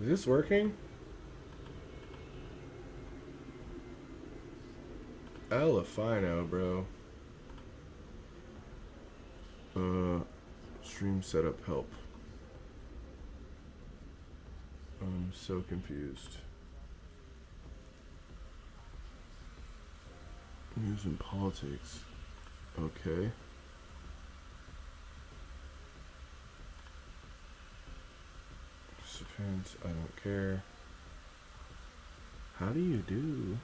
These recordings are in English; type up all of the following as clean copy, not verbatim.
Is this working? Elefino, bro. Stream setup help. I'm so confused. News and politics. Okay. Participants, I don't care. How do you do?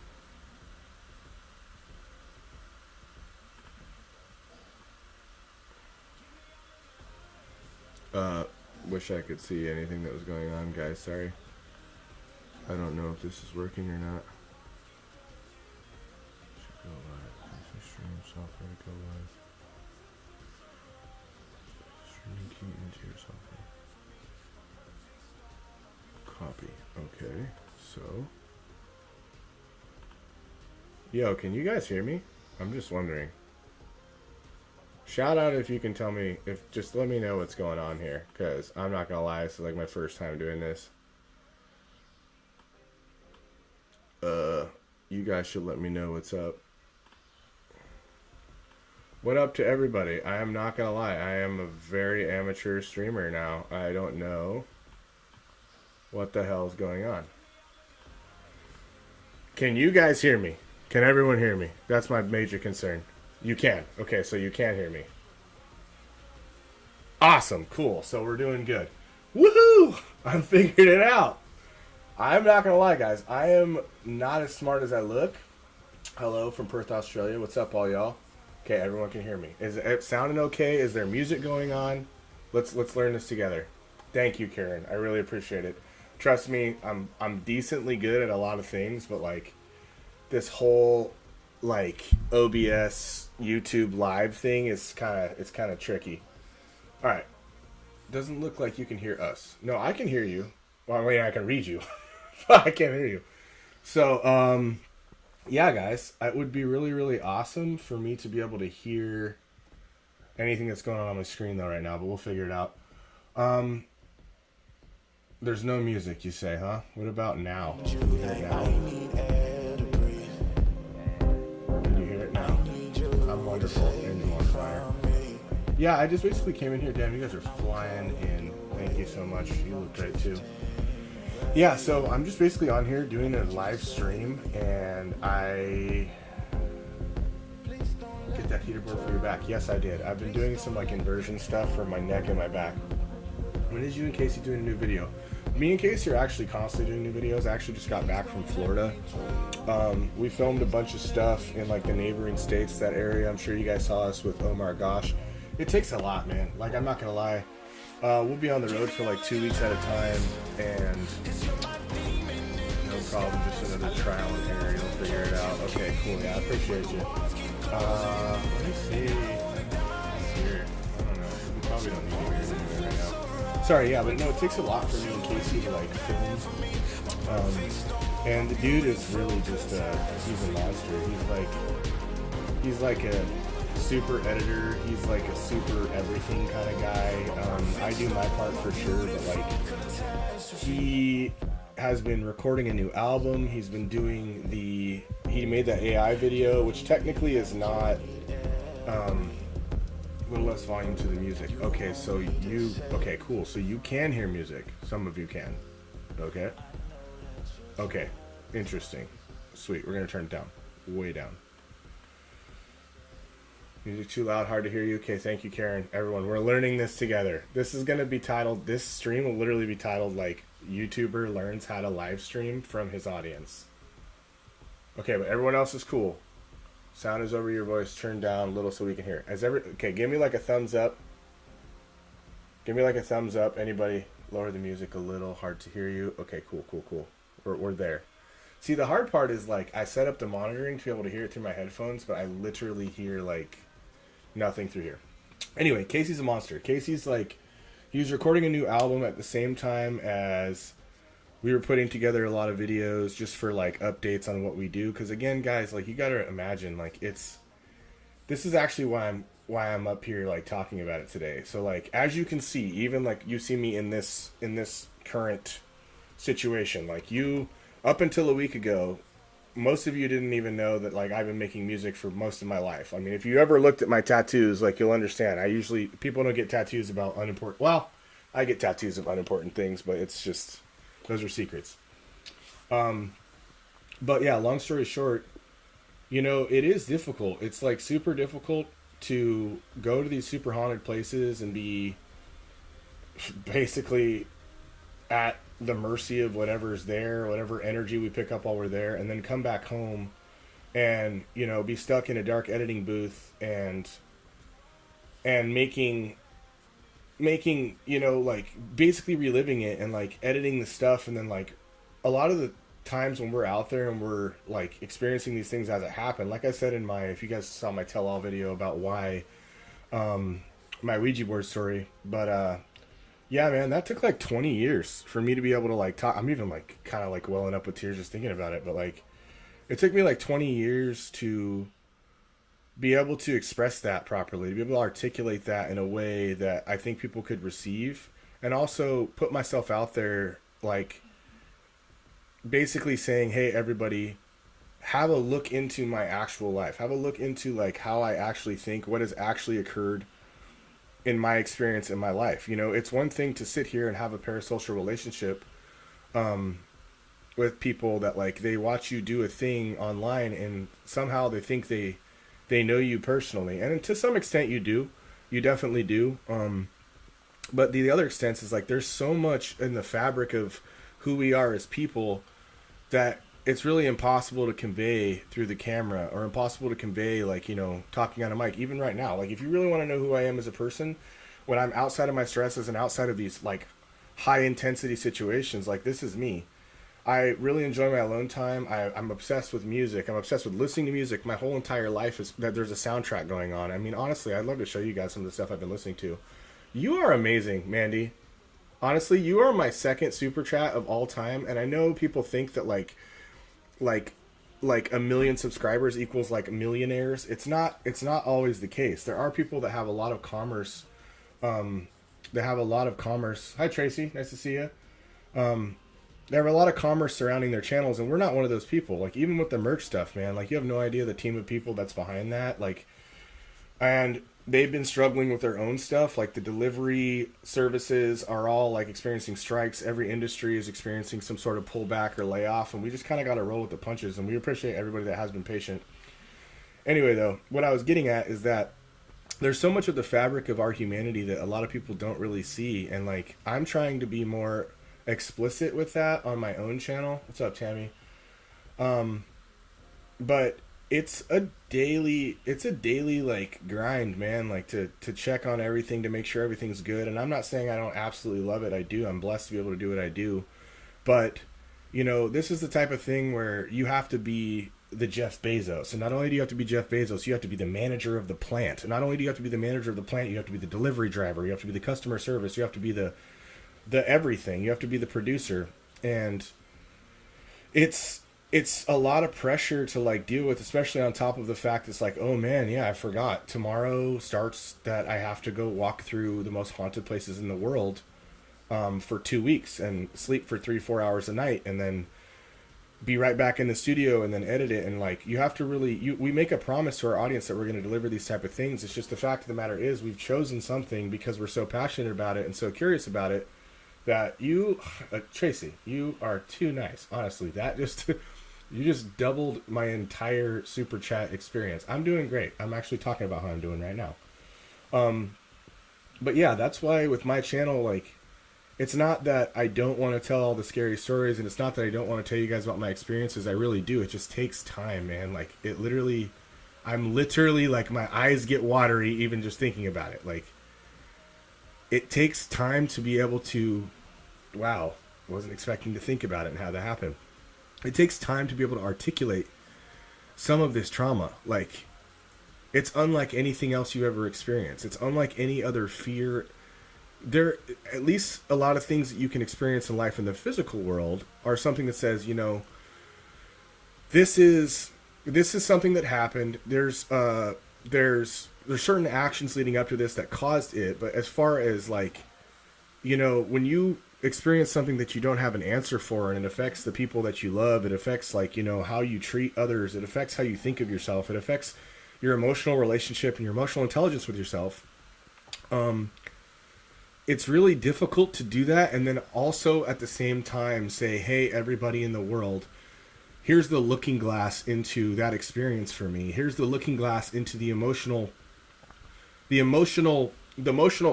Wish I could see anything that was going on, guys. Sorry. I don't know if this is working or not. Should go live. Stream software to go live. Streaming key into your software. Copy. Okay. So. Yo, can you guys hear me? I'm just wondering. Shout out if you can tell me, just let me know what's going on here, because I'm not going to lie, this is like my first time doing this. You guys should let me know what's up. What up to everybody? I am not going to lie, I am a very amateur streamer now. I don't know what the hell is going on. Can you guys hear me? Can everyone hear me? That's my major concern. You can. Okay, so you can hear me. Awesome. Cool. So we're doing good. Woohoo! I'm figuring it out. I'm not going to lie, guys. I am not as smart as I look. Hello from Perth, Australia. What's up, all y'all? Okay, everyone can hear me. Is it sounding okay? Is there music going on? Let's learn this together. Thank you, Karen. I really appreciate it. Trust me, I'm decently good at a lot of things, but like this whole like OBS YouTube live thing is kind of tricky. All right, doesn't look like you can hear us. No, I can hear you. Well, I mean, I can read you. I can't hear you. So yeah, guys, it would be really, really awesome for me to be able to hear anything that's going on my screen though right now, but we'll figure it out. There's no music, you say, huh? What about now? Can you hear it now? Can you hear it now? I'm wonderful and on fire. Yeah, I just basically came in here. Damn, you guys are flying in. Thank you so much. You look great too. Yeah, so I'm just basically on here doing a live stream, and I get that heater board for your back. Yes, I did. I've been doing some like inversion stuff for my neck and my back. When is you and Casey doing a new video? Me and Casey are actually constantly doing new videos. I actually just got back from Florida. We filmed a bunch of stuff in like the neighboring states, that area. I'm sure you guys saw us with Oh My Gosh. It takes a lot, man. Like, I'm not gonna lie. We'll be on the road for like 2 weeks at a time, and no problem, just another trial and error. You'll figure it out. Okay, cool. Yeah, I appreciate you. Let me see. Here. I don't know. We probably don't need to hear anything right now. Sorry, yeah, but no, it takes a lot for me and Casey to like film. And the dude is really just he's a monster. He's like a super editor. He's like a super everything kind of guy. I do my part for sure, but like he has been recording a new album. He's been doing he made that AI video, which technically is not a little less volume to the music. Okay, so okay, cool. So you can hear music. Some of you can. Okay, interesting. Sweet. We're gonna turn it down, way down. Music too loud, hard to hear you. Okay, thank you, Karen. Everyone, we're learning this together. This is going to be titled, this stream will literally be titled like YouTuber learns how to live stream from his audience. Okay, but everyone else is cool. Sound is over your voice, turn down a little so we can hear. Okay, give me like a thumbs up. Give me like a thumbs up. Anybody lower the music a little, hard to hear you. Okay, cool. We're there. See, the hard part is like I set up the monitoring to be able to hear it through my headphones, but I literally hear like nothing through here. Anyway, Casey's a monster. Casey's like, he was recording a new album at the same time as we were putting together a lot of videos just for like updates on what we do. Because again, guys, like you gotta imagine, like this is actually why I'm up here like talking about it today. So like as you can see, even like you see me in this current situation. Like you, up until a week ago, most of you didn't even know that like I've been making music for most of my life. I mean, if you ever looked at my tattoos, like you'll understand. People don't get tattoos about unimportant. Well, I get tattoos of unimportant things, but it's just those are secrets. But yeah, long story short, it is difficult. It's like super difficult to go to these super haunted places and be basically at the mercy of whatever's there, whatever energy we pick up while we're there, and then come back home and be stuck in a dark editing booth and making like basically reliving it and like editing the stuff, and then like a lot of the times when we're out there and we're like experiencing these things as it happened, like I said in my, if you guys saw my tell-all video about why my Ouija board story, but yeah, man, that took like 20 years for me to be able to like talk. I'm even like kind of like welling up with tears just thinking about it, but like it took me like 20 years to be able to express that properly, to be able to articulate that in a way that I think people could receive, and also put myself out there, like basically saying, hey, everybody, have a look into my actual life. Have a look into like how I actually think, what has actually occurred in my experience in my life. It's one thing to sit here and have a parasocial relationship with people that like they watch you do a thing online and somehow they think they know you personally, and to some extent you definitely do, but the other extent is like there's so much in the fabric of who we are as people that it's really impossible to convey through the camera, or impossible to convey like talking on a mic. Even right now, like if you really want to know who I am as a person, when I'm outside of my stresses and outside of these like high intensity situations, like this is me. I really enjoy my alone time. I'm obsessed with music. I'm obsessed with listening to music. My whole entire life is that there's a soundtrack going on. I mean, honestly, I'd love to show you guys some of the stuff I've been listening to. You are amazing, Mandy. Honestly, you are my second super chat of all time, and I know people think that like a million subscribers equals like millionaires. It's not always the case. There are people that have a lot of commerce. Hi Tracy, nice to see you. They have a lot of commerce surrounding their channels, and we're not one of those people. Like even with the merch stuff, man, like you have no idea the team of people that's behind that. Like, and they've been struggling with their own stuff. Like the delivery services are all like experiencing strikes. Every industry is experiencing some sort of pullback or layoff, and we just kind of got to roll with the punches, and we appreciate everybody that has been patient. Anyway, though, what I was getting at is that there's so much of the fabric of our humanity that a lot of people don't really see, and like I'm trying to be more explicit with that on my own channel. What's up, Tammy? But it's a daily like grind, man, like to check on everything, to make sure everything's good. And I'm not saying I don't absolutely love it. I do. I'm blessed to be able to do what I do. But this is the type of thing where you have to be the Jeff Bezos. And not only do you have to be Jeff Bezos, you have to be the manager of the plant. And not only do you have to be the manager of the plant, you have to be the delivery driver, you have to be the customer service, you have to be the everything. You have to be the producer, and it's a lot of pressure to like deal with, especially on top of the fact it's like, oh man, yeah, I forgot tomorrow starts that I have to go walk through the most haunted places in the world for 2 weeks and sleep for 3-4 hours a night, and then be right back in the studio and then edit it. And like you have to really we make a promise to our audience that we're going to deliver these type of things. It's just the fact of the matter is we've chosen something because we're so passionate about it and so curious about it, that you, Tracy, you are too nice. Honestly, that just, you just doubled my entire super chat experience. I'm doing great. I'm actually talking about how I'm doing right now. But yeah, that's why with my channel, like, it's not that I don't want to tell all the scary stories, and it's not that I don't want to tell you guys about my experiences. I really do. It just takes time, man. Like, I'm literally like, my eyes get watery even just thinking about it. Like, it takes time to be able to, wow, I wasn't expecting to think about it and how that happened. It takes time to be able to articulate some of this trauma. Like, it's unlike anything else you ever experienced. It's unlike any other fear. There, at least a lot of things that you can experience in life in the physical world are something that says, this is something that happened. There's certain actions leading up to this that caused it. But as far as like, when you experience something that you don't have an answer for, and it affects the people that you love. It affects, like, you know, how you treat others. It affects how you think of yourself. It affects your emotional relationship and your emotional intelligence with yourself. It's really difficult to do that, and then also at the same time say, hey, everybody in the world, here's the looking glass into that experience for me. Here's the looking glass into the emotional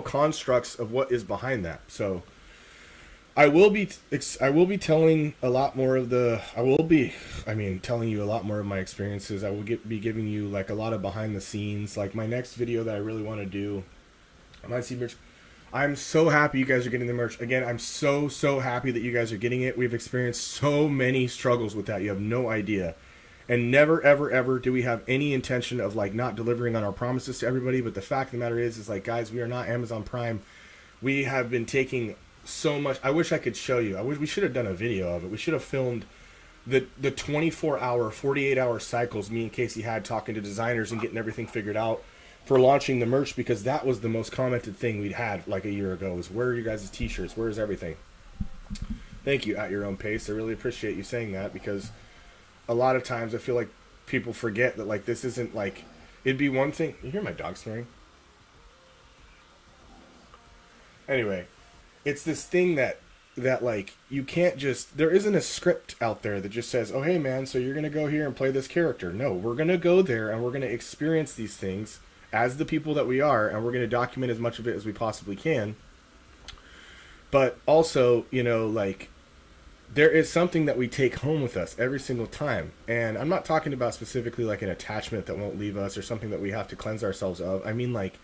constructs of what is behind that. So I will be telling a lot more of telling you a lot more of my experiences. I will be giving you like a lot of behind the scenes. Like my next video that I really want to do, I might see merch. I'm so happy you guys are getting the merch. Again, I'm so happy that you guys are getting it. We've experienced so many struggles with that. You have no idea. And never, ever, ever do we have any intention of like not delivering on our promises to everybody. But the fact of the matter is like, guys, we are not Amazon Prime. We have been taking so much. I wish I could show you. We should have done a video of it. We should have filmed the 24-hour, 48-hour cycles me and Casey had talking to designers and getting everything figured out for launching the merch, because that was the most commented thing we'd had like a year ago, was where are you guys' t-shirts? Where's everything? Thank you, At Your Own Pace. I really appreciate you saying that, because a lot of times I feel like people forget that like this isn't like, it'd be one thing. You hear my dog snoring? Anyway, it's this thing that like you can't just, there isn't a script out there that just says, oh hey man, so you're gonna go here and play this character. No, we're gonna go there and we're gonna experience these things as the people that we are, and we're going to document as much of it as we possibly can. But also, you know, like, there is something that we take home with us every single time. And I'm not talking about specifically like an attachment that won't leave us or something that we have to cleanse ourselves of. I mean, like,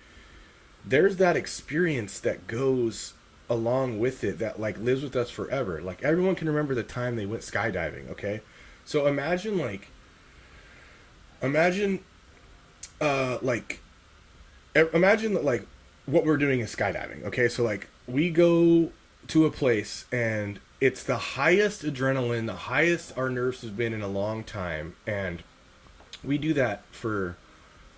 there's that experience that goes along with it that like lives with us forever. Like, everyone can remember the time they went skydiving, okay? So imagine that like what we're doing is skydiving, okay? So like we go to a place and it's the highest adrenaline, the highest our nerves have been in a long time, and we do that for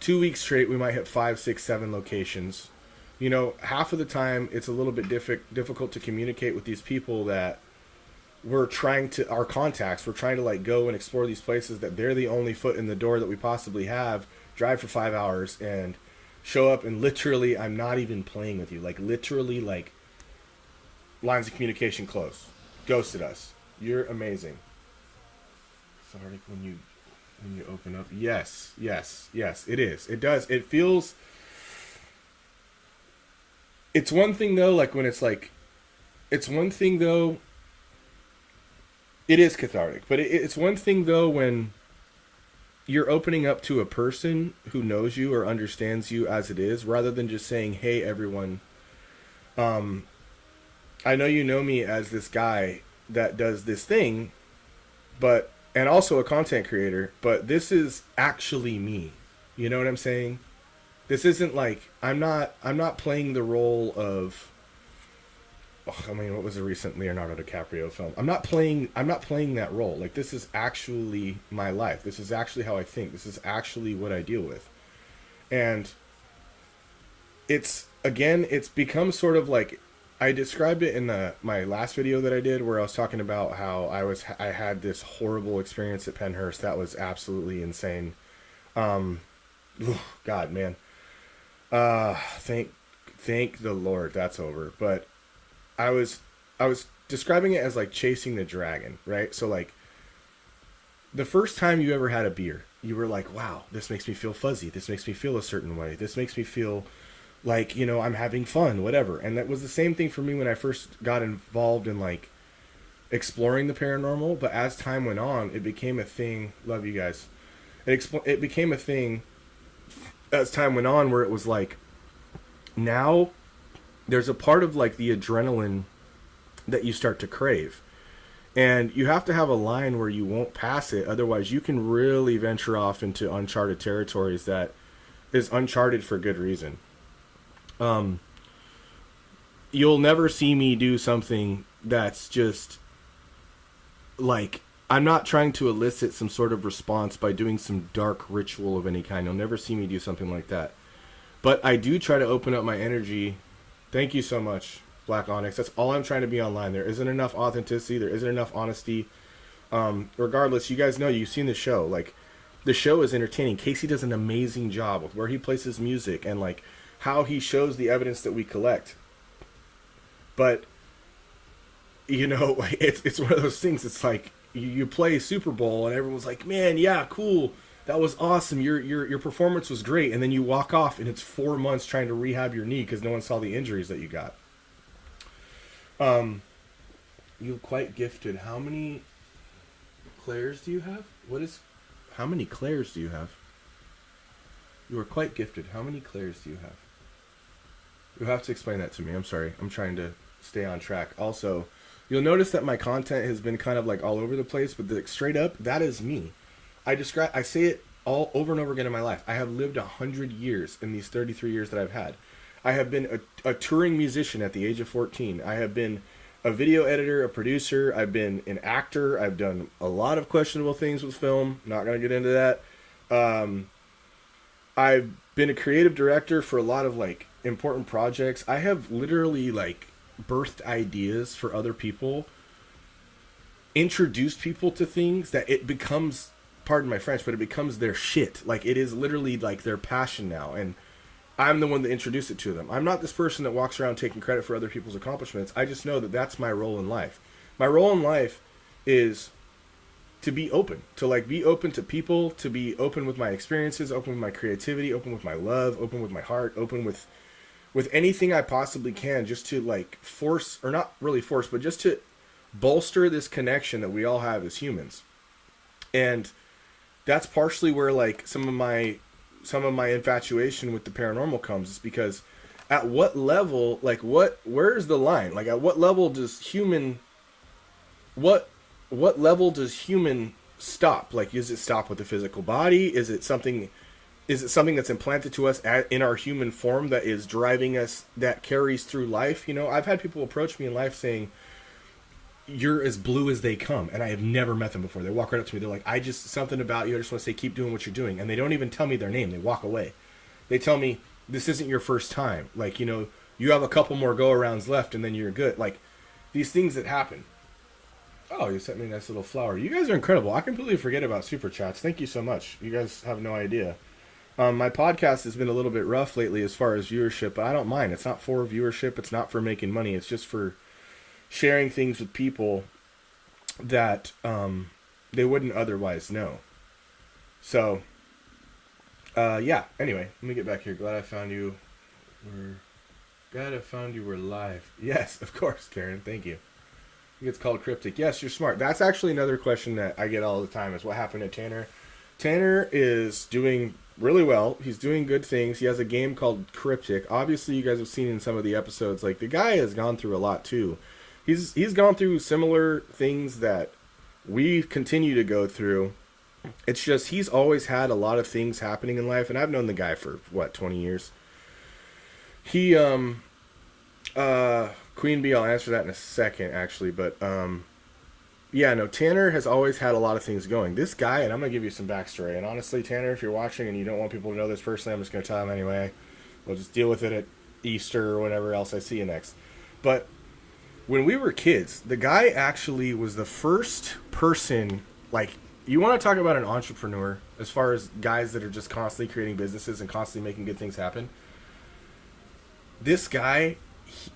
2 weeks straight. We might hit 5, 6, 7 locations. You know, half of the time it's a little bit difficult to communicate with these people that we're trying to, our contacts, we're trying to like go and explore these places that they're the only foot in the door that we possibly have, drive for 5 hours and show up, and literally, I'm not even playing with you. Like, literally, like, lines of communication closed. Ghosted us. You're amazing. Sorry, when you open up. Yes, it is. It does. It feels... It's one thing, though, like, when it's, like... It's one thing, though... It is cathartic. But it's one thing, though, when you're opening up to a person who knows you or understands you as it is, rather than just saying, hey, everyone, I know you know me as this guy that does this thing, but, and also a content creator, but this is actually me. You know what I'm saying? This isn't like, I'm not playing the role of, I mean, what was the recent Leonardo DiCaprio film? I'm not playing that role. Like, this is actually my life. This is actually how I think. This is actually what I deal with. And it's become sort of like, I described it in my last video that I did, where I was talking about how I had this horrible experience at Pennhurst that was absolutely insane. God, man. Thank the Lord that's over. But I was describing it as like chasing the dragon, right? So like the first time you ever had a beer, you were like, wow, this makes me feel fuzzy. This makes me feel a certain way. This makes me feel like, you know, I'm having fun, whatever. And that was the same thing for me when I first got involved in like exploring the paranormal. But as time went on, it became a thing. Love you guys. It became a thing as time went on, where it was like, now there's a part of like the adrenaline that you start to crave, and you have to have a line where you won't pass it. Otherwise you can really venture off into uncharted territories that is uncharted for good reason. You'll never see me do something that's just like, I'm not trying to elicit some sort of response by doing some dark ritual of any kind. You'll never see me do something like that. But I do try to open up my energy. Thank you so much. Black Onyx. That's all I'm trying to be online. There isn't enough authenticity. There isn't enough honesty. Regardless, you guys know, you've seen the show. Like, the show is entertaining. Casey does an amazing job with where he places music and like how he shows the evidence that we collect. But you know, it's one of those things. It's like you play Super Bowl and everyone's like, "Man, yeah, cool, that was awesome. Your performance was great." And then you walk off and it's 4 months trying to rehab your knee because no one saw the injuries that you got. You're quite gifted. How many clairs do you have? How many clairs do you have? You are quite gifted. How many clairs do you have? You'll have to explain that to me. I'm sorry. I'm trying to stay on track. Also, you'll notice that my content has been kind of like all over the place, but straight up, that is me. I say it all over and over again in my life. I have lived 100 years in these 33 years that I've had. I have been a touring musician at the age of 14. I have been a video editor, a producer. I've been an actor. I've done a lot of questionable things with film. Not going to get into that. I've been a creative director for a lot of like important projects. I have literally like birthed ideas for other people, introduced people to things that it becomes, pardon my French, but it becomes their shit. Like, it is literally like their passion now. And I'm the one that introduced it to them. I'm not this person that walks around taking credit for other people's accomplishments. I just know that that's my role in life. My role in life is to be open, to like be open to people, to be open with my experiences, open with my creativity, open with my love, open with my heart, open with anything I possibly can, just to like force, or not really force, but just to bolster this connection that we all have as humans. And that's partially where like some of my infatuation with the paranormal comes, is because at what level, like where's the line? Like, at what level does human stop? Like, is it stop with the physical body? Is it something that's implanted to us in our human form that is driving us, that carries through life? You know, I've had people approach me in life saying, "You're as blue as they come," and I have never met them before. They walk right up to me. They're like, something about you. I just want to say, keep doing what you're doing. And they don't even tell me their name. They walk away. They tell me, this isn't your first time. Like, you know, you have a couple more go-arounds left and then you're good. Like, these things that happen. Oh, you sent me a nice little flower. You guys are incredible. I completely forget about super chats. Thank you so much. You guys have no idea. My podcast has been a little bit rough lately as far as viewership, but I don't mind. It's not for viewership. It's not for making money. It's just for sharing things with people that they wouldn't otherwise know. So, yeah. Anyway, let me get back here. Glad I found you. We're live. Yes, of course, Karen. Thank you. I think it's called cryptic. Yes, you're smart. That's actually another question that I get all the time, is what happened to Tanner. Tanner is doing really well. He's doing good things. He has a game called Cryptic. Obviously, you guys have seen in some of the episodes, like, the guy has gone through a lot too. He's gone through similar things that we continue to go through. It's just, he's always had a lot of things happening in life, and I've known the guy for 20 years. He Queen Bee, I'll answer that in a second actually, but yeah, no, Tanner has always had a lot of things going. This guy, and I'm going to give you some backstory, and honestly, Tanner, if you're watching and you don't want people to know this personally, I'm just going to tell them anyway. We'll just deal with it at Easter or whenever else I see you next. But when we were kids, the guy actually was the first person, like, you want to talk about an entrepreneur as far as guys that are just constantly creating businesses and constantly making good things happen. This guy,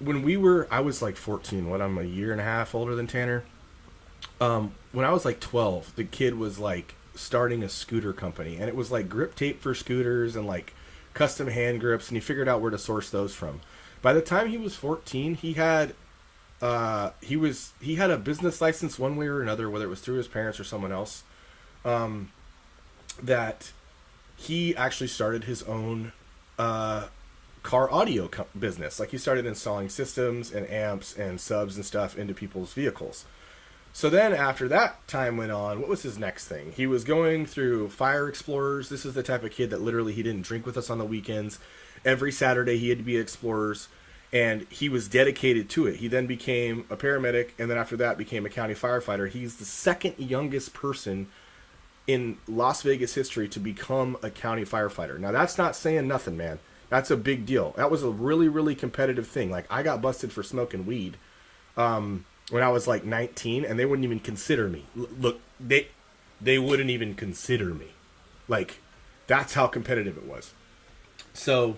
I was like 14, I'm a year and a half older than Tanner. When I was like 12, the kid was like starting a scooter company, and it was like grip tape for scooters and like custom hand grips, and he figured out where to source those from. By the time he was 14, he had a business license one way or another, whether it was through his parents or someone else, that he actually started his own car audio business. Like, he started installing systems and amps and subs and stuff into people's vehicles. So then after that time went on, what was his next thing? He was going through Fire Explorers. This is the type of kid that literally, he didn't drink with us on the weekends. Every Saturday he had to be at Explorers, and he was dedicated to it. He then became a paramedic, and then after that became a county firefighter. He's the second youngest person in Las Vegas history to become a county firefighter. Now, that's not saying nothing, man. That's a big deal. That was a really, really competitive thing. Like, I got busted for smoking weed when I was like 19, and they wouldn't even consider me. Look, they wouldn't even consider me. Like, that's how competitive it was. So,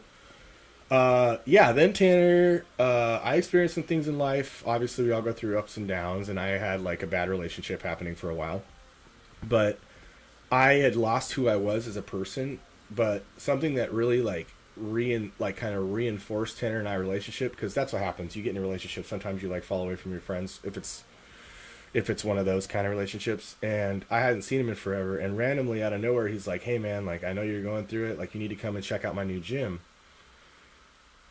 yeah, then Tanner, I experienced some things in life. Obviously, we all go through ups and downs, and I had like a bad relationship happening for a while. But I had lost who I was as a person. But something that really like kind of reinforced Tanner and I relationship, because that's what happens. You get in a relationship, sometimes you like fall away from your friends if it's one of those kind of relationships. And I hadn't seen him in forever, and randomly out of nowhere he's like, "Hey man, like I know you're going through it, like you need to come and check out my new gym."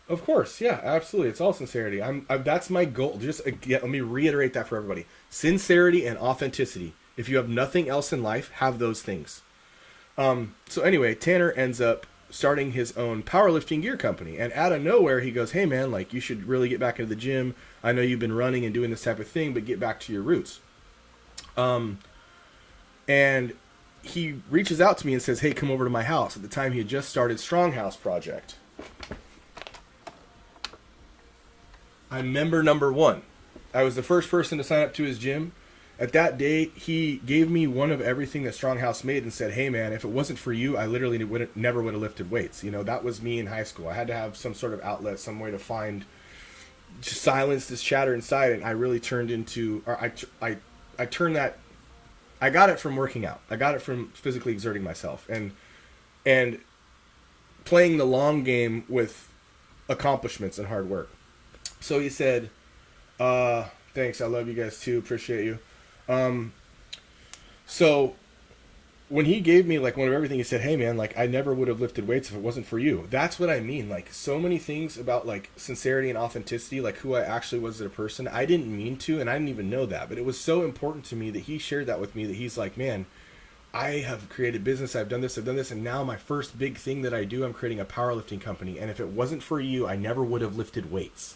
Of course, yeah, absolutely. It's all sincerity. That's my goal. Just again, let me reiterate that for everybody: sincerity and authenticity. If you have nothing else in life, have those things. So anyway, Tanner ends up starting his own powerlifting gear company, and out of nowhere he goes, "Hey man, like you should really get back into the gym. I know you've been running and doing this type of thing, but get back to your roots." And he reaches out to me and says, "Hey, come over to my house." At the time, he had just started Strong House Project. I'm member number 1. I was the first person to sign up to his gym. At that day, he gave me one of everything that Stronghouse made and said, "Hey man, if it wasn't for you, I literally never would have lifted weights." You know, that was me in high school. I had to have some sort of outlet, some way to find, just silence this chatter inside. And I really turned into, or I turned that, I got it from working out. I got it from physically exerting myself and playing the long game with accomplishments and hard work. So he said, "Thanks, I love you guys too, appreciate you." So when he gave me like one of everything, he said, "Hey man, like I never would have lifted weights if it wasn't for you." That's what I mean. Like so many things about like sincerity and authenticity, like who I actually was as a person. I didn't mean to, and I didn't even know that, but it was so important to me that he shared that with me, that he's like, "Man, I have created business. I've done this. And now my first big thing that I do, I'm creating a powerlifting company. And if it wasn't for you, I never would have lifted weights."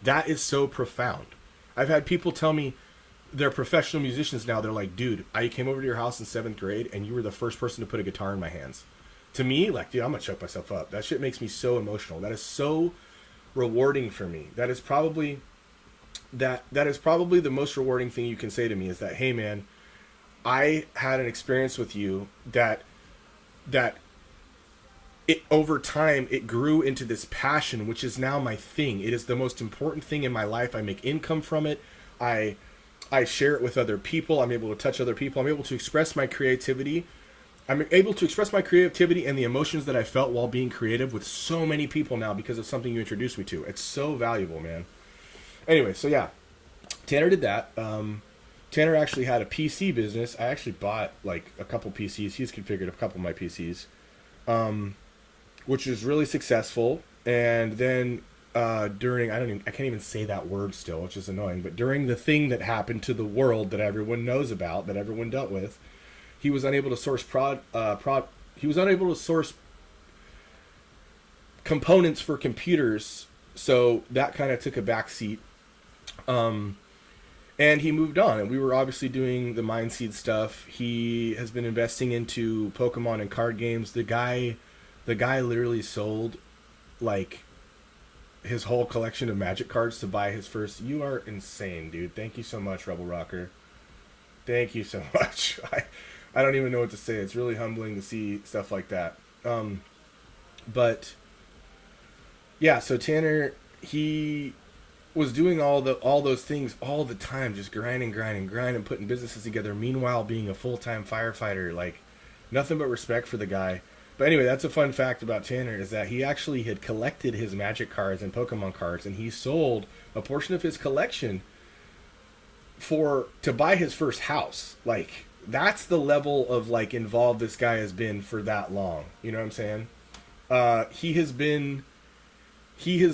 That is so profound. I've had people tell me, they're professional musicians now. They're like, "Dude, I came over to your house in 7th grade and you were the first person to put a guitar in my hands." To me, like, dude, I'm going to choke myself up. That shit makes me so emotional. That is so rewarding for me. That is probably the most rewarding thing you can say to me, is that, "Hey man, I had an experience with you that it over time it grew into this passion, which is now my thing. It is the most important thing in my life. I make income from it. I share it with other people. I'm able to touch other people. I'm able to express my creativity. I'm able to express my creativity and the emotions that I felt while being creative with so many people now because of something you introduced me to." It's so valuable, man. Anyway, so yeah, Tanner did that. Tanner actually had a PC business. I actually bought like a couple PCs. He's configured a couple of my PCs. Which was really successful. And then during, I can't even say that word still, which is annoying, but during the thing that happened to the world that everyone knows about, that everyone dealt with, he was unable to source components for computers, so that kind of took a back seat. And he moved on, and we were obviously doing the Mindseed stuff. He has been investing into Pokemon and card games. The guy literally sold like his whole collection of Magic cards to buy his first. You are insane, dude. Thank you so much, Rebel Rocker. Thank you so much. I don't even know what to say. It's really humbling to see stuff like that. But yeah, so Tanner, he was doing all those things all the time, just grinding, putting businesses together, meanwhile being a full-time firefighter. Like, nothing but respect for the guy. But anyway, that's a fun fact about Tanner, is that he actually had collected his Magic cards and Pokemon cards, and he sold a portion of his collection to buy his first house. Like, that's the level of like involved this guy has been for that long. You know what I'm saying? He has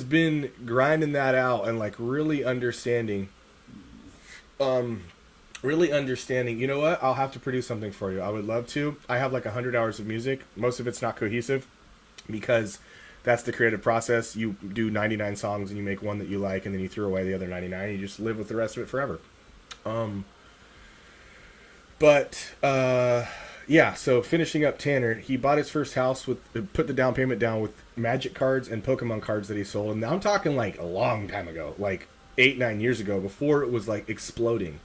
been grinding that out and like really understanding. You know what? I'll have to produce something for you. I would love to. I have like 100 hours of music. Most of it's not cohesive because that's the creative process. You do 99 songs and you make one that you like, and then you throw away the other 99. You just live with the rest of it forever. yeah, so finishing up Tanner, he bought his first house with, put the down payment down with Magic cards and Pokemon cards that he sold. And I'm talking like a long time ago, like 8, 9 years ago, before it was like exploding.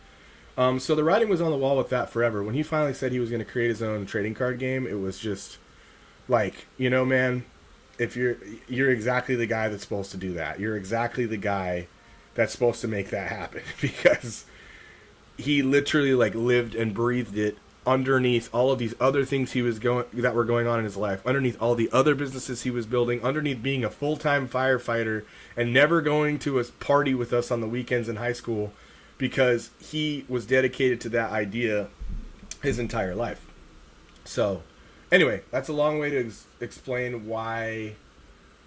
So the writing was on the wall with that forever. When he finally said he was going to create his own trading card game, it was just like, man, if you're exactly the guy that's supposed to do that. You're exactly the guy that's supposed to make that happen, because he literally like lived and breathed it underneath all of these other things that were going on in his life, underneath all the other businesses he was building, underneath being a full-time firefighter and never going to a party with us on the weekends in high school, because he was dedicated to that idea his entire life. So anyway, that's a long way to explain why,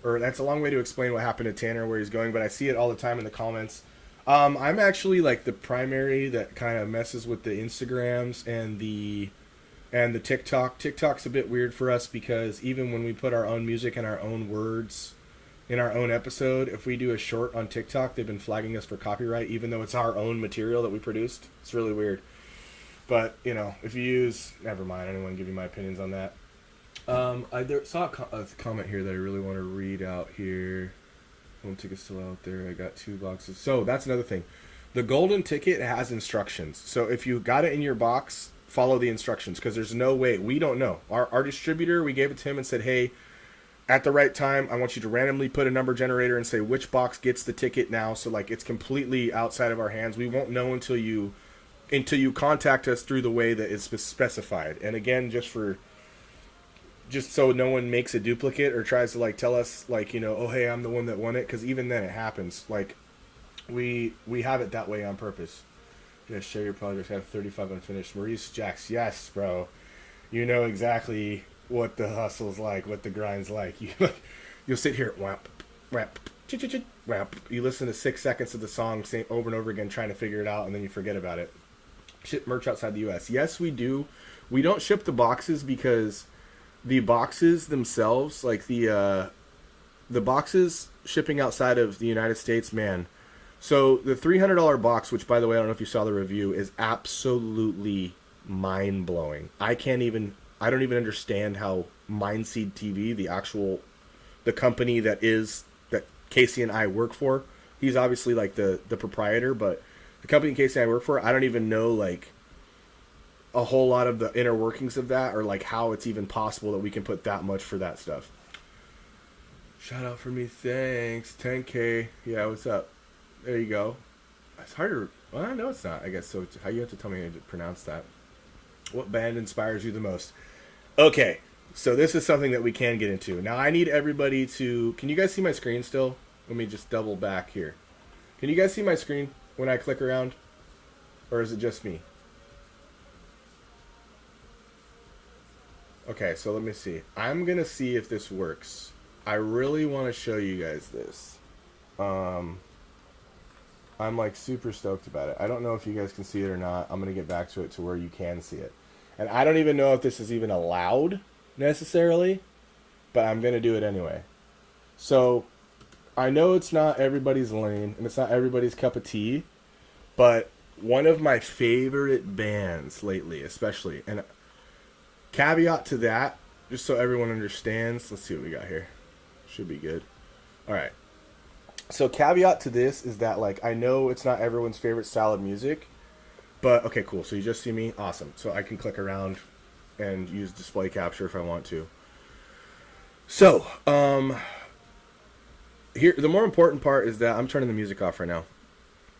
or that's a long way to explain what happened to Tanner, where he's going, but I see it all the time in the comments. I'm actually like the primary that kind of messes with the Instagrams and the TikTok. TikTok's a bit weird for us, because even when we put our own music and our own words in our own episode, if we do a short on TikTok, they've been flagging us for copyright, even though it's our own material that we produced. It's really weird. But, if you use... Never mind, I don't want to give you my opinions on that. I saw a comment here that I really want to read out here. One ticket's still out there. I got 2 boxes. So, that's another thing. The golden ticket has instructions. So, if you got it in your box, follow the instructions, because there's no way. We don't know. Our distributor, we gave it to him and said, hey, at the right time, I want you to randomly put a number generator and say which box gets the ticket now. So, like, it's completely outside of our hands. We won't know until you contact us through the way that is specified. And again, just so no one makes a duplicate or tries to like tell us like, oh, hey, I'm the one that won it, because even then it happens. Like, we have it that way on purpose. Just share your projects. Have 35 unfinished. Maurice Jacks, yes, bro. You know exactly what the hustle's like, what the grind's like. You'll sit here, whap, whap, whap. You listen to 6 seconds of the song over and over again, trying to figure it out, and then you forget about it. Ship merch outside the U.S. Yes, we do. We don't ship the boxes because the boxes themselves, like the boxes shipping outside of the United States, man. So the $300 box, which by the way, I don't know if you saw the review, is absolutely mind-blowing. I don't even understand how Mindseed TV, the company that Casey and I work for, he's obviously like the proprietor, but the company Casey and I work for, I don't even know like a whole lot of the inner workings of that, or like how it's even possible that we can put that much for that stuff. Shout out for me, thanks. 10K. Yeah, what's up? There you go. It's harder. Well, no, it's not. I guess so. How you have to tell me how to pronounce that. What band inspires you the most? Okay, so this is something that we can get into. Now, I need everybody to... Can you guys see my screen still? Let me just double back here. Can you guys see my screen when I click around? Or is it just me? Okay, so let me see. I'm going to see if this works. I really want to show you guys this. I'm like super stoked about it. I don't know if you guys can see it or not. I'm going to get back to it to where you can see it. And I don't even know if this is even allowed necessarily, but I'm going to do it anyway. So I know it's not everybody's lane and it's not everybody's cup of tea, but one of my favorite bands lately, especially, and caveat to that, just so everyone understands, let's see what we got here. Should be good. All right. So caveat to this is that, like, I know it's not everyone's favorite style of music, but okay, cool. So you just see me? Awesome. So I can click around and use display capture if I want to. So, here, the more important part is that I'm turning the music off right now.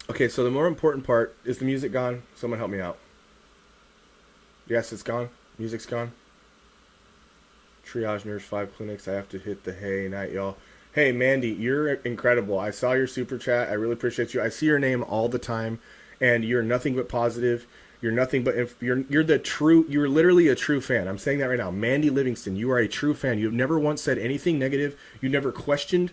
Okay, so the more important part is the music gone. Someone help me out. Yes, it's gone. Music's gone. Triage Nurse 5 Clinics. I have to hit the hey night, y'all. Hey, Mandy, you're incredible. I saw your super chat. I really appreciate you. I see your name all the time, and you're nothing but positive. You're nothing but you're literally a true fan. I'm saying that right now. Mandy Livingston, you are a true fan. You've never once said anything negative. You never questioned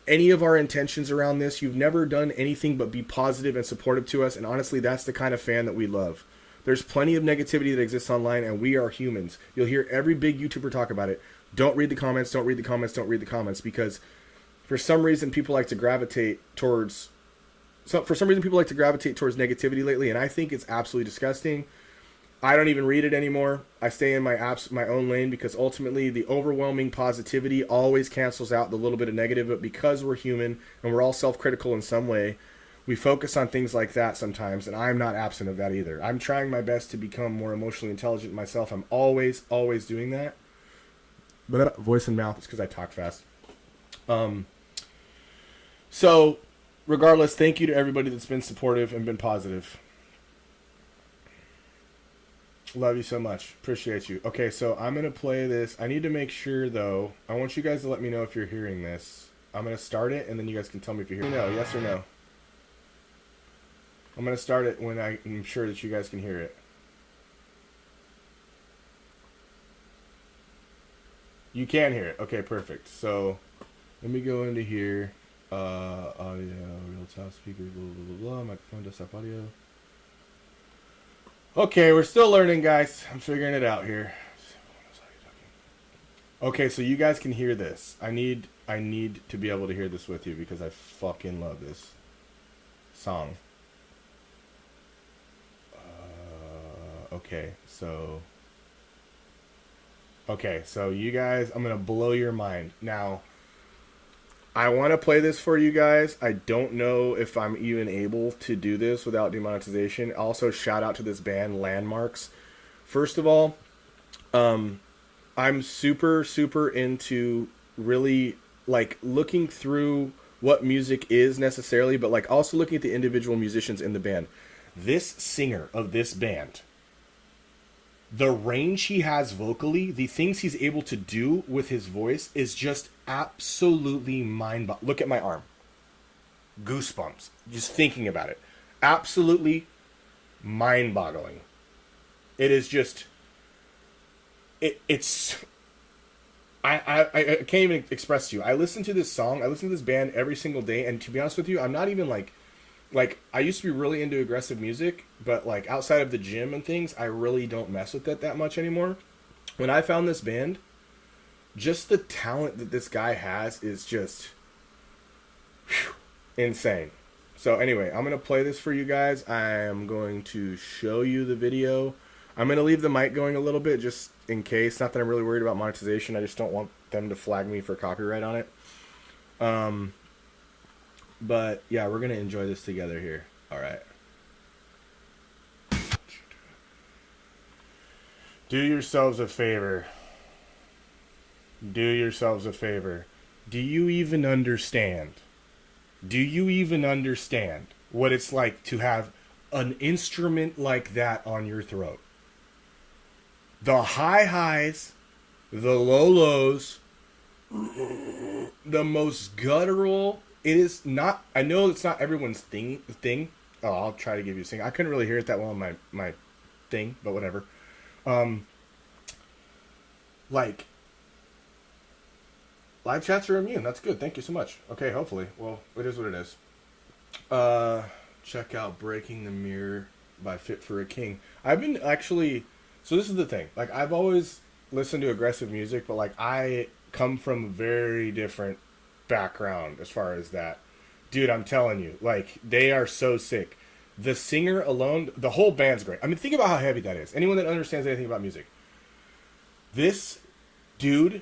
any of our intentions around this. You've never done anything but be positive and supportive to us, and honestly, that's the kind of fan that we love. There's plenty of negativity that exists online, and we are humans. You'll hear every big YouTuber talk about it. Don't read the comments, don't read the comments, don't read the comments, because for some reason people like to gravitate towards negativity lately, and I think it's absolutely disgusting. I don't even read it anymore. I stay in my own lane because ultimately the overwhelming positivity always cancels out the little bit of negative. But because we're human and we're all self-critical in some way, we focus on things like that sometimes, and I'm not absent of that either. I'm trying my best to become more emotionally intelligent myself. I'm always doing that. But voice and mouth is because I talk fast. So, regardless, thank you to everybody that's been supportive and been positive. Love you so much. Appreciate you. Okay, so I'm going to play this. I need to make sure, though. I want you guys to let me know if you're hearing this. I'm going to start it, and then you guys can tell me if you're hearing it. No, yes or no. I'm going to start it when I'm sure that you guys can hear it. You can hear it. Okay, perfect. So, let me go into here. Audio, real time speakers, blah, blah, blah, blah. Microphone, desktop audio. Okay, we're still learning, guys. I'm figuring it out here. Okay, so you guys can hear this. I need to be able to hear this with you because I fucking love this song. Okay, so you guys, I'm gonna blow your mind. Now, I want to play this for you guys. I don't know if I'm even able to do this without demonetization. Also, shout out to this band, Landmarks. First of all, I'm super into really like looking through what music is necessarily, but like also looking at the individual musicians in the band. This singer of this band, the range he has vocally, the things he's able to do with his voice is just absolutely mind-boggling. Look at my arm. Goosebumps. Just thinking about it. Absolutely mind-boggling. It is just... It's... I can't even express to you. I listen to this song, I listen to this band every single day, and to be honest with you, I'm not even like, I used to be really into aggressive music, but like outside of the gym and things, I really don't mess with it that much anymore. When I found this band, just the talent that this guy has is just insane. So anyway, I'm going to play this for you guys. I am going to show you the video. I'm going to leave the mic going a little bit just in case. Not that I'm really worried about monetization. I just don't want them to flag me for copyright on it. But yeah, we're going to enjoy this together here. All right. Do yourselves a favor. Do yourselves a favor. Do you even understand? Do you even understand what it's like to have an instrument like that on your throat? The high highs, the low lows, the most guttural. It is not. I know it's not everyone's thing. Oh, I'll try to give you a sing. I couldn't really hear it that well on my thing, but whatever. Like, live chats are immune. That's good. Thank you so much. Okay, hopefully. Well, it is what it is. Check out Breaking the Mirror by Fit for a King. I've been actually... So this is the thing. Like, I've always listened to aggressive music, but, like, I come from a very different background as far as that. Dude, I'm telling you. Like, they are so sick. The singer alone... The whole band's great. I mean, think about how heavy that is. Anyone that understands anything about music. This dude...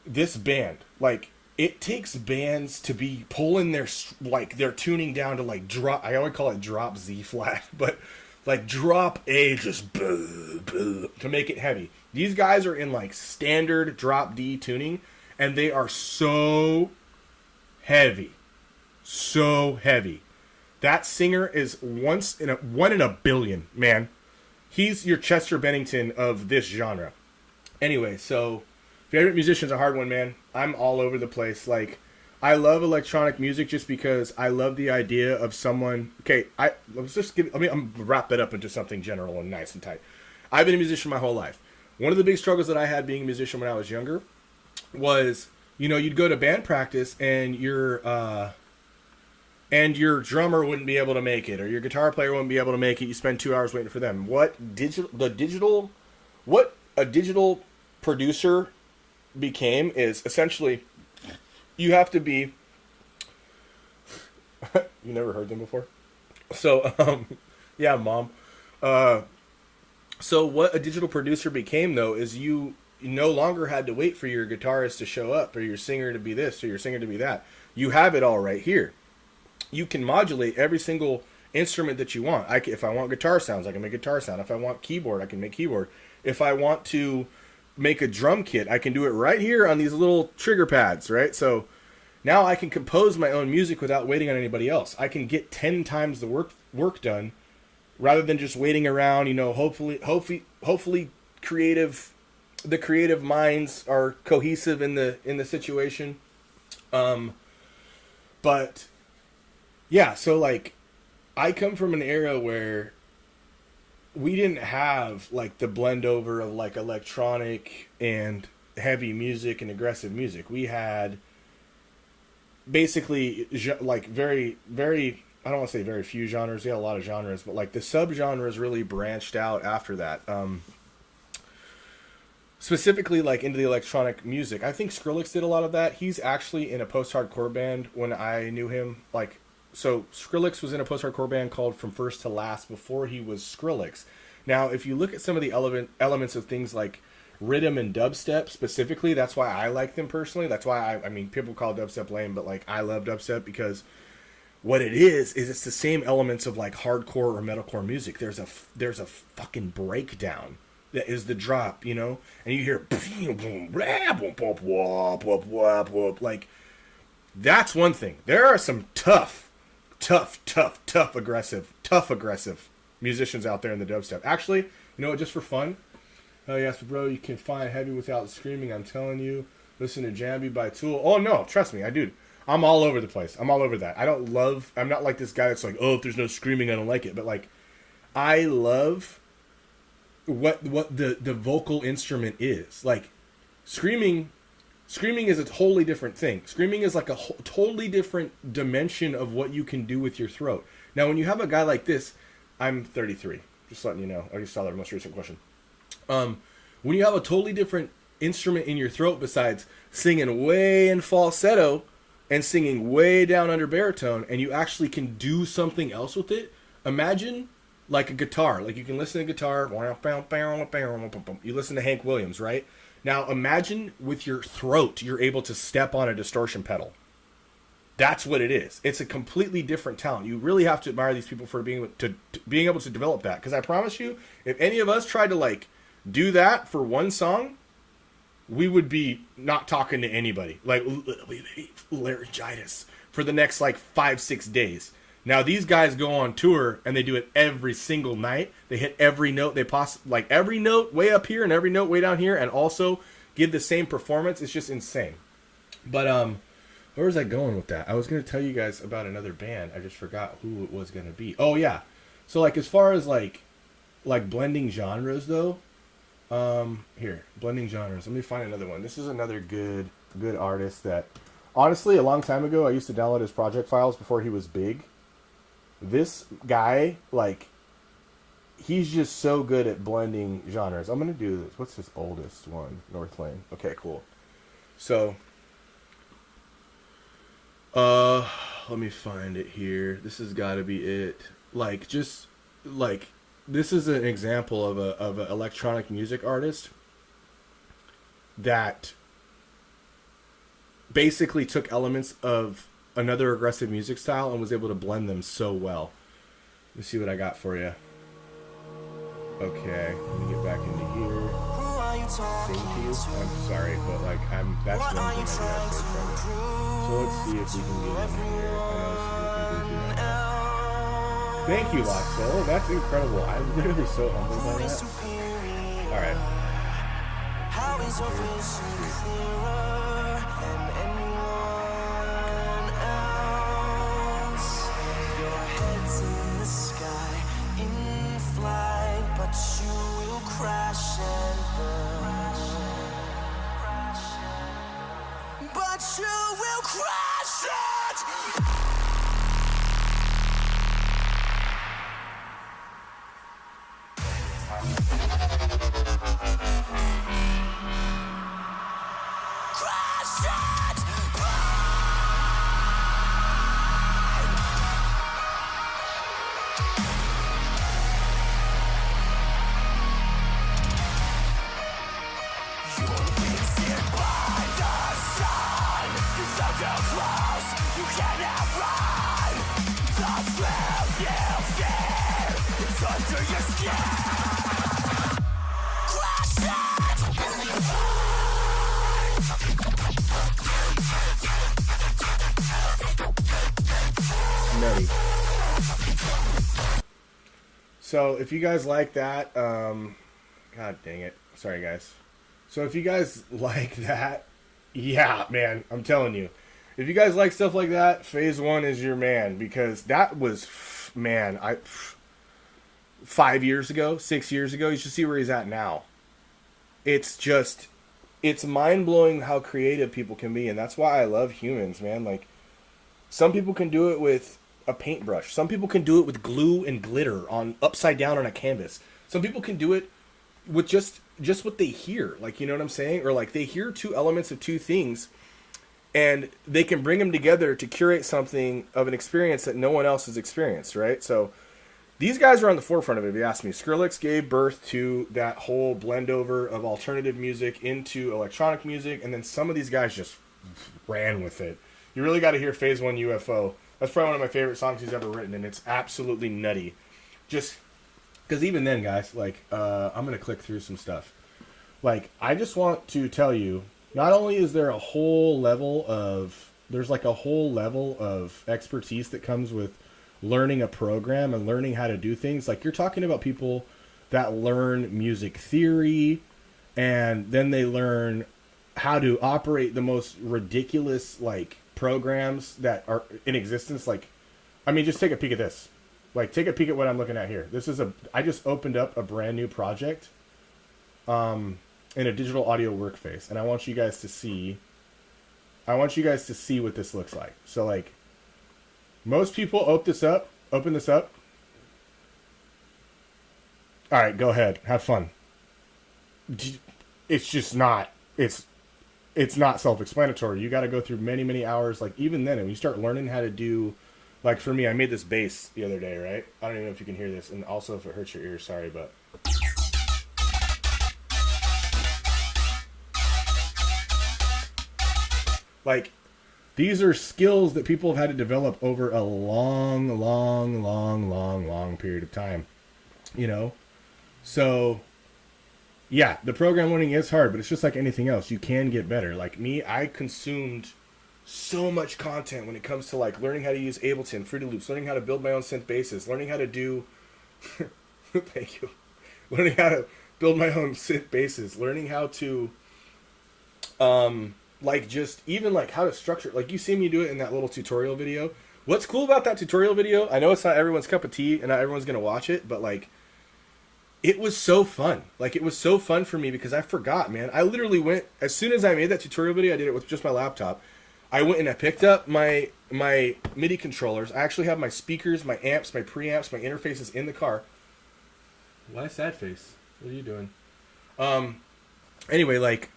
This band, like, it takes bands to be pulling their tuning down to, like, drop, I always call it drop Z flat, but, like, drop A, just, to make it heavy. These guys are in, like, standard drop D tuning, and they are so heavy. So heavy. That singer is one in a billion, man. He's your Chester Bennington of this genre. Anyway, so... Favorite musician's a hard one, man. I'm all over the place. Like, I love electronic music just because I love the idea of someone... Okay, I'm gonna wrap that up into something general and nice and tight. I've been a musician my whole life. One of the big struggles that I had being a musician when I was younger was, you'd go to band practice and your drummer wouldn't be able to make it, or your guitar player wouldn't be able to make it. You spend 2 hours waiting for them. What a digital producer became is essentially you have to be you never heard them before? So yeah, Mom. So what a digital producer became, though, is you no longer had to wait for your guitarist to show up or your singer to be this or your singer to be that. You have it all right here. You can modulate every single instrument that you want. If I want guitar sounds, I can make guitar sound. If I want keyboard, I can make keyboard. If I want to make a drum kit, I can do it right here on these little trigger pads, right? So now I can compose my own music without waiting on anybody else. I can get 10 times the work done rather than just waiting around. You know, hopefully the creative minds are cohesive in the situation. But yeah, so like I come from an era where we didn't have like the blend over of like electronic and heavy music and aggressive music. We had basically like very, very, I don't want to say very few genres. We had a lot of genres, but like the subgenres really branched out after that. Specifically like into the electronic music. I think Skrillex did a lot of that. He's actually in a post-hardcore band when I knew him. Like, so Skrillex was in a post-hardcore band called From First to Last before he was Skrillex. Now, if you look at some of the elements of things like rhythm and dubstep specifically, that's why I like them personally. That's why I mean, people call dubstep lame, but like I love dubstep because what it is it's the same elements of like hardcore or metalcore music. There's a fucking breakdown that is the drop, you know, and you hear like that's one thing. There are some tough aggressive musicians out there in the dubstep. Actually, you know what, just for fun, oh yes, bro, you can find heavy without screaming. I'm telling you, listen to Jambi by Tool. Oh no, trust me, I'm all over the place. I'm all over that. I'm not like this guy that's like, oh, if there's no screaming, I don't like it. But like, I love what the vocal instrument is. Like, screaming is a totally different thing. Screaming is like a totally different dimension of what you can do with your throat. Now, when you have a guy like this, I'm 33. Just letting you know. I just saw the most recent question. When you have a totally different instrument in your throat besides singing way in falsetto and singing way down under baritone, and you actually can do something else with it, imagine like a guitar. Like, you can listen to guitar. You listen to Hank Williams, right? Now, imagine with your throat, you're able to step on a distortion pedal. That's what it is. It's a completely different talent. You really have to admire these people for being able to develop that. Because I promise you, if any of us tried to like do that for one song, we would be not talking to anybody. Like, laryngitis for the next like 5-6 days. Now these guys go on tour and they do it every single night. They hit every note they like every note way up here and every note way down here, and also give the same performance. It's just insane. But where was I going with that? I was going to tell you guys about another band. I just forgot who it was going to be. Oh yeah. So like, as far as like blending genres though, here, blending genres. Let me find another one. This is another good artist that, honestly, a long time ago I used to download his project files before he was big. This guy, like, he's just so good at blending genres. I'm going to do this. What's his oldest one? North Lane. Okay, cool. So, let me find it here. This has got to be it. Like, just, like, this is an example of an electronic music artist that basically took elements of another aggressive music style and was able to blend them so well. Let me see what I got for you. Okay, let me get back into here. Sing to you. I'm sorry, but like that's one thing I do have to trouble. So let's see if we can get in here. I know this is looking good. Thank you, Lost Soul. That's incredible. I'm literally so humbled by that. All right. But you will crash and burn. But you will crash it. Crash it. under your skin. Crush it! Nutty. So if you guys like that, God dang it. Sorry, guys. So if you guys like that, yeah, man, I'm telling you. If you guys like stuff like that, Phase 1 is your man, because that was, man, 5 years ago, 6 years ago, you should see where he's at now. It's mind-blowing how creative people can be, and that's why I love humans, man. Like, some people can do it with a paintbrush. Some people can do it with glue and glitter upside down on a canvas. Some people can do it with just what they hear, like, you know what I'm saying? Or like they hear two elements of two things, and they can bring them together to curate something of an experience that no one else has experienced, right? So these guys are on the forefront of it, if you ask me. Skrillex gave birth to that whole blend over of alternative music into electronic music, and then some of these guys just ran with it. You really got to hear Phase 1 UFO. That's probably one of my favorite songs he's ever written, and it's absolutely nutty. Just because even then, guys, like, I'm going to click through some stuff. Like, I just want to tell you, not only is there a whole level of expertise that comes with learning a program and learning how to do things. Like, you're talking about people that learn music theory, and then they learn how to operate the most ridiculous, like, programs that are in existence. Like, I mean, just take a peek at this. Like, take a peek at what I'm looking at here. I just opened up a brand new project in a digital audio workspace, and I want you guys to see what this looks like. So, like, most people open this up. All right, go ahead. Have fun. It's just not, it's not self-explanatory. You got to go through many, many hours. Like, even then, when you start learning how to do, like, for me, I made this bass the other day, right? I don't even know if you can hear this. And also, if it hurts your ears, sorry, but... Like, these are skills that people have had to develop over a long period of time, you know? So, yeah, the program learning is hard, but it's just like anything else. You can get better. Like me, I consumed so much content when it comes to, like, learning how to use Ableton, Fruity Loops, learning how to build my own synth basses, learning how to do... Thank you. Learning how to build my own synth basses, learning how to... like, just even like how to structure, like, you see me do it in that little tutorial video. What's cool about that tutorial video, I know it's not everyone's cup of tea and not everyone's gonna watch it, but, like, it was so fun. Like, it was so fun for me because I forgot, man. I literally went, as soon as I made that tutorial video, I did it with just my laptop. I went and I picked up my MIDI controllers. I actually have my speakers, my amps, my preamps, my interfaces in the car. Why sad face? What are you doing? Anyway, like,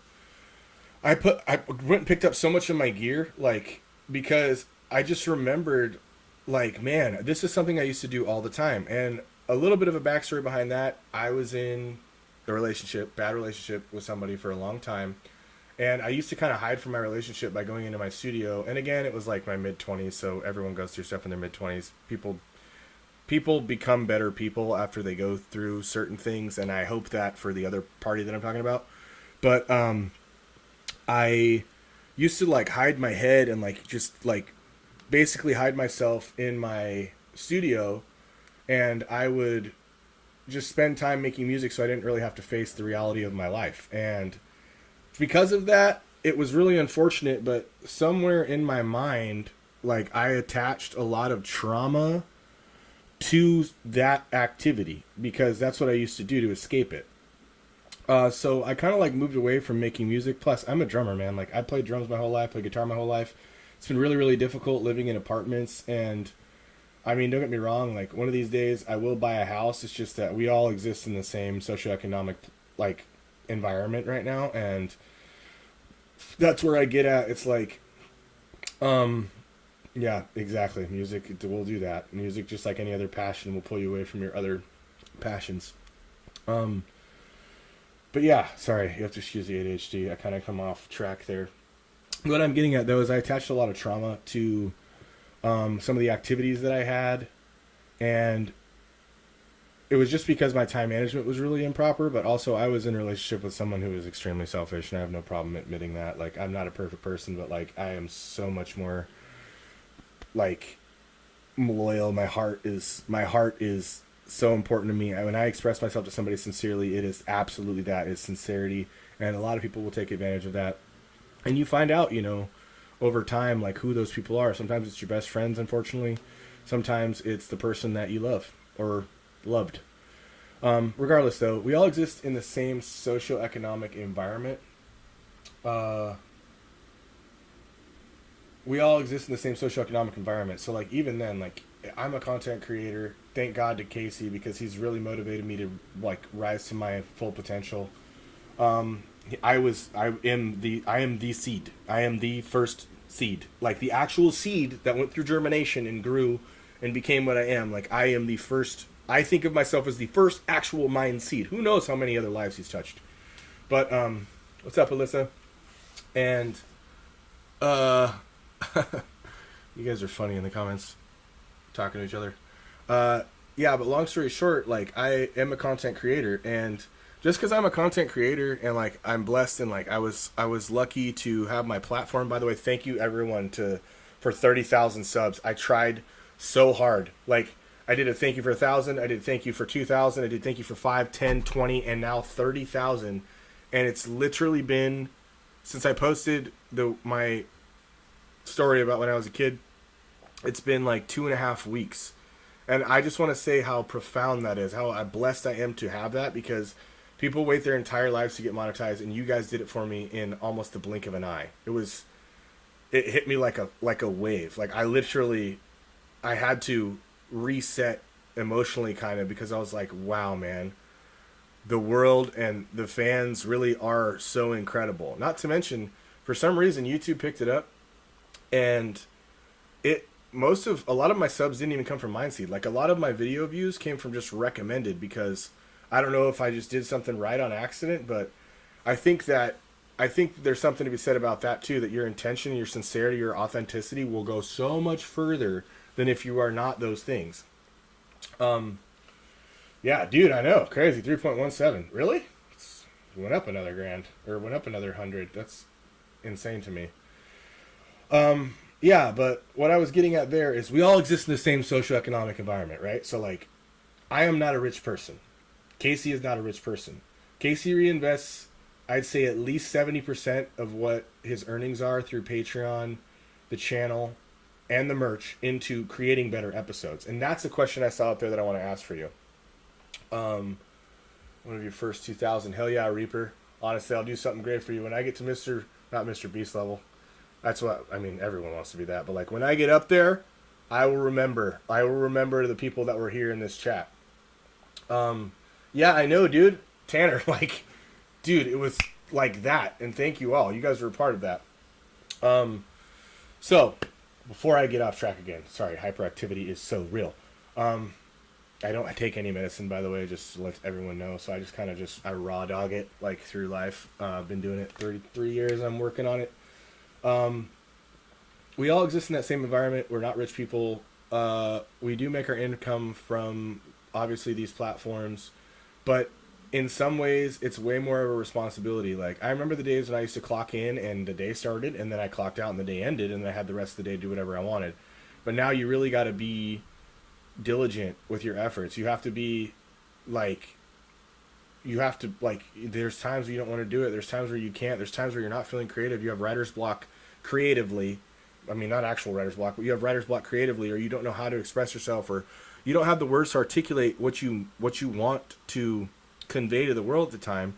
I went and picked up so much of my gear, like, because I just remembered, like, man, this is something I used to do all the time. And a little bit of a backstory behind that, I was in a bad relationship with somebody for a long time. And I used to kind of hide from my relationship by going into my studio. And again, it was like my mid-20s, so everyone goes through stuff in their mid-20s. People become better people after they go through certain things, and I hope that for the other party that I'm talking about. But, I used to, like, hide my head and, like, just, like, basically hide myself in my studio, and I would just spend time making music so I didn't really have to face the reality of my life. And because of that, it was really unfortunate, but somewhere in my mind, like, I attached a lot of trauma to that activity because that's what I used to do to escape it. So I kind of, like, moved away from making music. Plus, I'm a drummer, man. Like, I played drums my whole life, played guitar my whole life. It's been really, really difficult living in apartments. And, I mean, don't get me wrong. Like, one of these days, I will buy a house. It's just that we all exist in the same socioeconomic, like, environment right now. And that's where I get at. It's like, yeah, exactly. Music will do that. Music, just like any other passion, will pull you away from your other passions. But yeah, sorry, you have to excuse the ADHD. I kind of come off track there. What I'm getting at, though, is I attached a lot of trauma to some of the activities that I had. And it was just because my time management was really improper, but also I was in a relationship with someone who was extremely selfish, and I have no problem admitting that. Like, I'm not a perfect person, but like, I am so much more like loyal. My heart is so important to me. When I express myself to somebody sincerely, it is absolutely that. It's sincerity, and a lot of people will take advantage of that. And you find out, you know, over time, like, who those people are. Sometimes it's your best friends, unfortunately. Sometimes it's the person that you love or loved. Regardless, though, we all exist in the same socioeconomic environment. We all exist in the same socioeconomic environment. So, like, even then, like, I'm a content creator. Thank God to Casey, because he's really motivated me to, like, rise to my full potential. I am the seed. I am the first seed. Like, the actual seed that went through germination and grew and became what I am. Like, I am the first. I think of myself as the first actual mind seed. Who knows how many other lives he's touched. But, what's up, Alyssa? And, you guys are funny in the comments, talking to each other. Yeah, but long story short, like, I am a content creator, and just because I'm a content creator and, like, I'm blessed and, like, I was lucky to have my platform. By the way, thank you everyone for 30,000 subs. I tried so hard. Like, I did a thank you for 1,000. I did thank you for 2,000. I did thank you for 5, 10, 20, and now 30,000. And it's literally been, since I posted my story about when I was a kid, it's been like 2.5 weeks. And I just want to say how profound that is, how blessed I am to have that, because people wait their entire lives to get monetized, and you guys did it for me in almost the blink of an eye. It hit me like a wave. Like, I had to reset emotionally, kind of, because I was like, wow, man, the world and the fans really are so incredible. Not to mention, for some reason, YouTube picked it up, and a lot of my subs didn't even come from Mindseed. Like, a lot of my video views came from just recommended, because I don't know if I just did something right on accident, but I think there's something to be said about that too, that your intention, your sincerity, your authenticity will go so much further than if you are not those things. Yeah, dude, I know, crazy. 3.17, really? It went up another grand, or went up another 100. That's insane to me. Yeah, but what I was getting at there is we all exist in the same socioeconomic environment, right? So, like, I am not a rich person. Casey is not a rich person. Casey reinvests, I'd say, at least 70% of what his earnings are through Patreon, the channel, and the merch into creating better episodes. And that's a question I saw out there that I want to ask for you. One of your first 2,000. Hell yeah, Reaper. Honestly, I'll do something great for you. When I get to not Mr. Beast level. That's what, I mean, everyone wants to be that. But, like, when I get up there, I will remember the people that were here in this chat. Yeah, I know, dude. Tanner, like, dude, it was like that. And thank you all. You guys were a part of that. So, before I get off track again, sorry, hyperactivity is so real. I don't take any medicine, by the way, just to let everyone know. So I just kind of I raw dog it, like, through life. I've been doing it 33 years. I'm working on it. We all exist in that same environment. We're not rich people. We do make our income from, obviously, these platforms, but in some ways it's way more of a responsibility. Like, I remember the days when I used to clock in and the day started, and then I clocked out and the day ended, and I had the rest of the day to do whatever I wanted. But now you really got to be diligent with your efforts. You have to be there's times where you don't want to do it. There's times where you can't. There's times where you're not feeling creative. You have writer's block creatively. I mean, not actual writer's block, but you have writer's block creatively, or you don't know how to express yourself, or you don't have the words to articulate what you want to convey to the world at the time.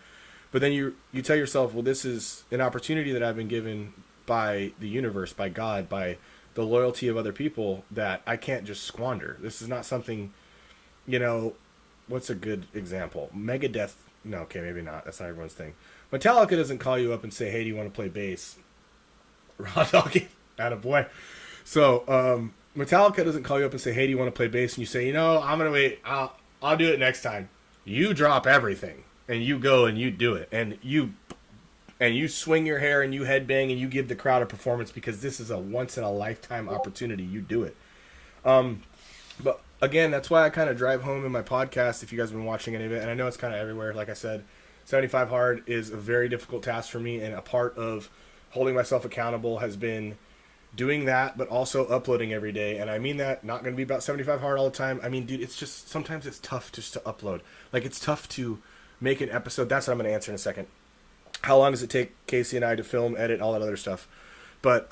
But then you tell yourself, well, this is an opportunity that I've been given by the universe, by God, by the loyalty of other people, that I can't just squander. This is not something, what's a good example? Megadeth. No, okay, maybe not. That's not everyone's thing. Metallica doesn't call you up and say, hey, do you want to play bass? Raw dogging. Attaboy. So, Metallica doesn't call you up and say, hey, do you want to play bass? And you say, I'm going to wait. I'll do it next time. You drop everything and you go and you do it. And you swing your hair and you headbang and you give the crowd a performance, because this is a once in a lifetime opportunity. You do it. But again, that's why I kind of drive home in my podcast, if you guys have been watching any of it, and I know it's kind of everywhere. Like I said, 75 Hard is a very difficult task for me, and a part of holding myself accountable has been doing that, but also uploading every day. And I mean that not going to be about 75 Hard all the time. I mean, dude, it's just, sometimes it's tough just to upload. Like, it's tough to make an episode. That's what I'm going to answer in a second. How long does it take Casey and I to film, edit, all that other stuff? But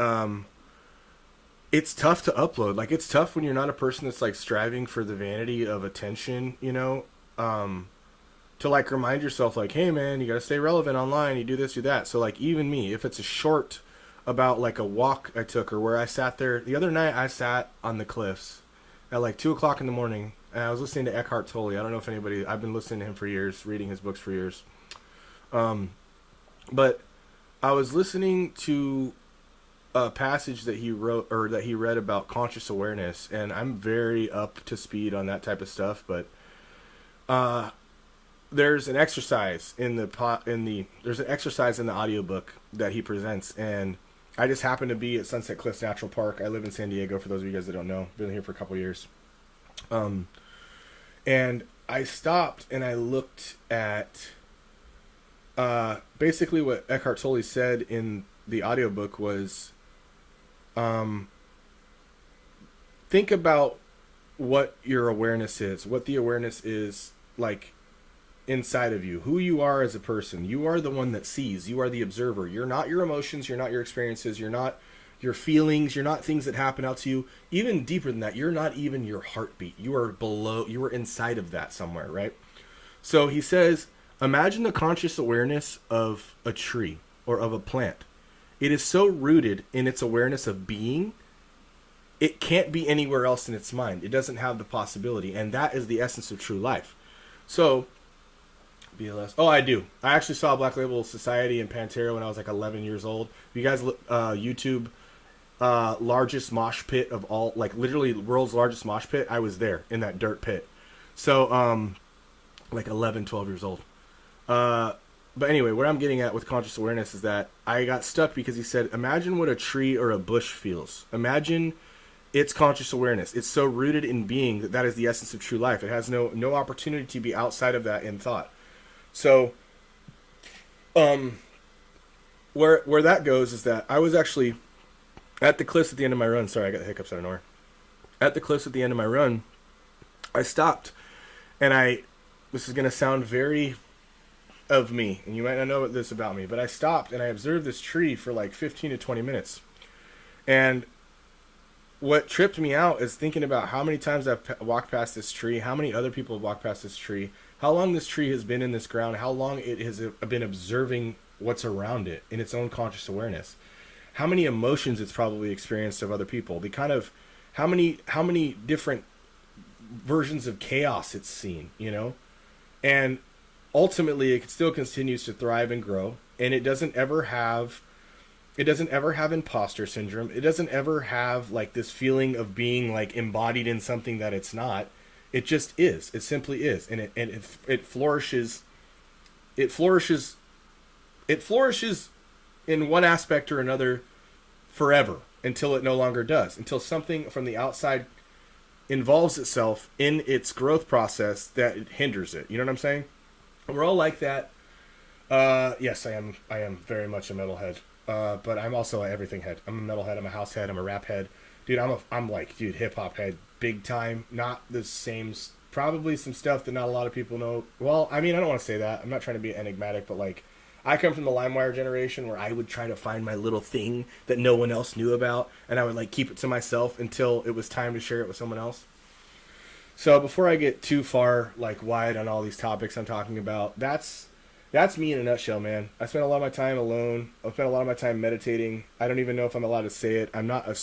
it's tough to upload. Like, it's tough when you're not a person that's like striving for the vanity of attention, you know, to like remind yourself like, hey man, you got to stay relevant online. You do this, do that. So like, even me, if it's a short about like a walk I took, or where I sat there the other night, I sat on the cliffs at like 2 o'clock in the morning, and I was listening to Eckhart Tolle. I don't know if anybody, I've been listening to him for years, reading his books for years. But I was listening to a passage that he wrote, or that he read, about conscious awareness, and I'm very up to speed on that type of stuff. But there's an exercise in the there's an exercise in the audiobook that he presents, and I just happened to be at Sunset Cliffs Natural Park. I live in San Diego, for those of you guys that don't know. Been here for a couple years. And I stopped and I looked at basically what Eckhart Tolle said in the audiobook was, think about what your awareness is, what the awareness is like inside of you, who you are as a person. You are the one that sees. You are the observer. You're not your emotions. You're not your experiences. You're not your feelings. You're not things that happen out to you. Even deeper than that, you're not even your heartbeat. You are below, you are inside of that somewhere, right? So he says, imagine the conscious awareness of a tree or of a plant. It is so rooted in its awareness of being, it can't be anywhere else in its mind. It doesn't have the possibility. And that is the essence of true life. So, BLS. Oh, I do. I actually saw Black Label Society in Pantera when I was like 11 years old. If you guys YouTube largest mosh pit of all, like literally the world's largest mosh pit, I was there in that dirt pit. So, like 11, 12 years old. But anyway, what I'm getting at with conscious awareness is that I got stuck because he said, imagine what a tree or a bush feels. Imagine its conscious awareness. It's so rooted in being that that is the essence of true life. It has no opportunity to be outside of that in thought. So, where that goes is that I was actually at the cliffs at the end of my run. Sorry, I got the hiccups out of nowhere. At the cliffs at the end of my run, I stopped, and this is going to sound very of me, and you might not know this about me, but I stopped and I observed this tree for like 15 to 20 minutes. And what tripped me out is thinking about how many times I've walked past this tree, how many other people have walked past this tree, how long this tree has been in this ground, how long it has been observing what's around it in its own conscious awareness, how many emotions it's probably experienced of other people, the kind of how many different versions of chaos it's seen, you know. And ultimately it still continues to thrive and grow, and it doesn't ever have imposter syndrome. It doesn't ever have like this feeling of being like embodied in something that it's not. It just is. It simply is. And it flourishes. It flourishes in one aspect or another forever until it no longer does. Until something from the outside involves itself in its growth process that hinders it. You know what I'm saying? We're all like that. Yes, I am very much a metalhead. But I'm also an everything head. I'm a metalhead. I'm a house head. I'm a rap head. Dude, I'm like hip hop head, big time. Not the same, probably some stuff that not a lot of people know. Well, I mean, I don't want to say that. I'm not trying to be enigmatic, but like, I come from the LimeWire generation where I would try to find my little thing that no one else knew about, and I would like keep it to myself until it was time to share it with someone else. So before I get too far like wide on all these topics I'm talking about, that's me in a nutshell, man. I spend a lot of my time alone. I spend a lot of my time meditating. I don't even know if I'm allowed to say it. I'm not I'm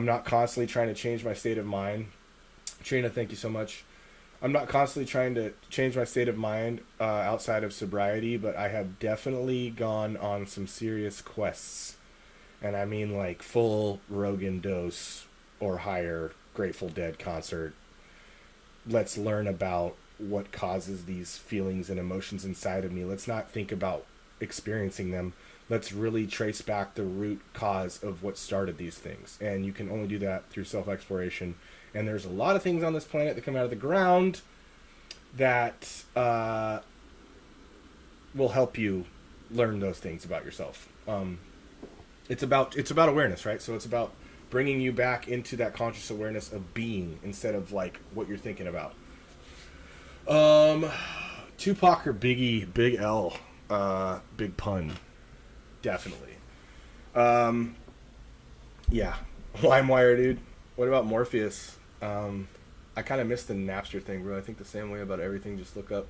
not constantly trying to change my state of mind. Trina, thank you so much. I'm not constantly trying to change my state of mind outside of sobriety, but I have definitely gone on some serious quests. And I mean like full Rogan dose or higher Grateful Dead concert. Let's learn about what causes these feelings and emotions inside of me. Let's not think about experiencing them. Let's really trace back the root cause of what started these things. And you can only do that through self-exploration And there's a lot of things on this planet that come out of the ground that will help you learn those things about yourself. It's about awareness, right? So it's about bringing you back into that conscious awareness of being instead of like what you're thinking about. Tupac or Biggie, Big L, Big Pun, definitely. Yeah, LimeWire, dude. What about Morpheus? I kind of missed the Napster thing, bro. I think the same way about everything. Just look up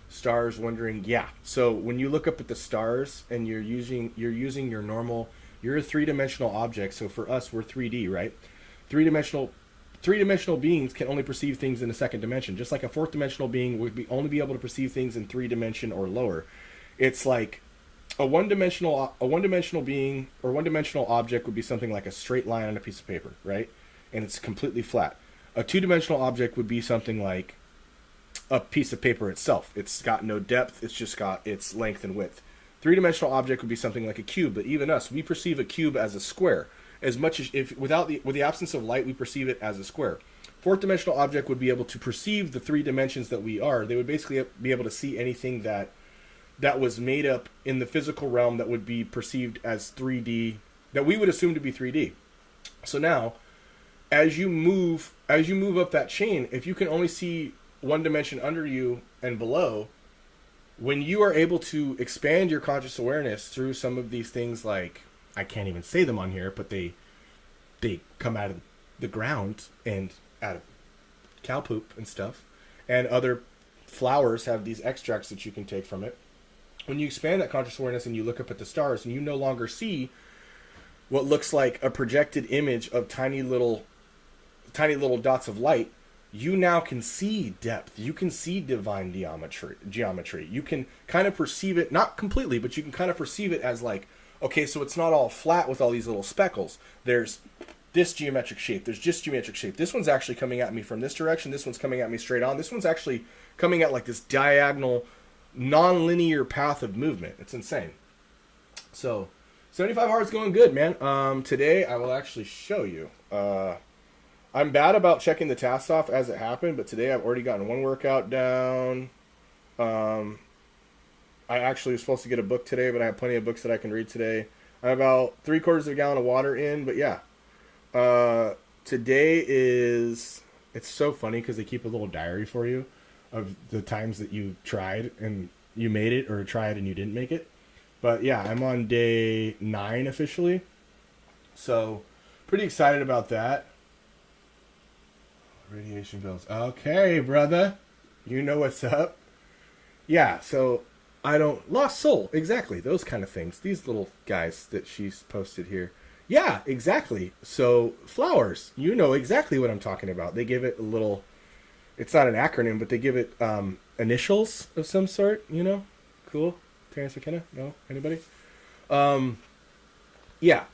stars, wondering. Yeah. So when you look up at the stars and you're using your normal, you're a 3-dimensional object. So for us, we're 3D, right? Three-dimensional beings can only perceive things in the second dimension, just like a fourth-dimensional being would only be able to perceive things in 3 dimension or lower. It's like a one-dimensional being or one-dimensional object would be something like a straight line on a piece of paper, right? And it's completely flat. A 2-dimensional object would be something like a piece of paper itself. It's got no depth. It's just got its length and width. 3-dimensional object would be something like a cube. But even us, we perceive a cube as a square. As much as if with the absence of light, we perceive it as a square. 4th-dimensional object would be able to perceive the 3 dimensions that we are. They would basically be able to see anything that was made up in the physical realm that would be perceived as 3D, that we would assume to be 3D. So now, as you move up that chain, if you can only see 1 dimension under you and below, when you are able to expand your conscious awareness through some of these things, like, I can't even say them on here, but they come out of the ground and out of cow poop and stuff, and other flowers have these extracts that you can take from it. When you expand that conscious awareness and you look up at the stars and you no longer see what looks like a projected image of tiny little dots of light, you now can see depth. You can see divine geometry. You can kind of perceive it, not completely, but you can kind of perceive it as like, okay, so it's not all flat with all these little speckles. There's this geometric shape. There's just geometric shape. This one's actually coming at me from this direction. This one's coming at me straight on. This one's actually coming at like this diagonal, non-linear path of movement. It's insane. So 75 hard's going good, man. Today I will actually show you. I'm bad about checking the tasks off as it happened, but today I've already gotten 1 workout down. I actually was supposed to get a book today, but I have plenty of books that I can read today. I'm about 3/4 of a gallon of water in, but yeah. Today is, it's so funny because they keep a little diary for you of the times that you tried and you made it, or tried and you didn't make it. But yeah, I'm on day 9 officially. So pretty excited about that. Radiation bills. Okay, brother. You know what's up. Yeah, so I don't... Lost soul. Exactly. Those kind of things. These little guys that she's posted here. Yeah, exactly. So flowers. You know exactly what I'm talking about. They give it a little... It's not an acronym, but they give it initials of some sort, you know? Cool. Terrence McKenna? No? Anybody? Yeah.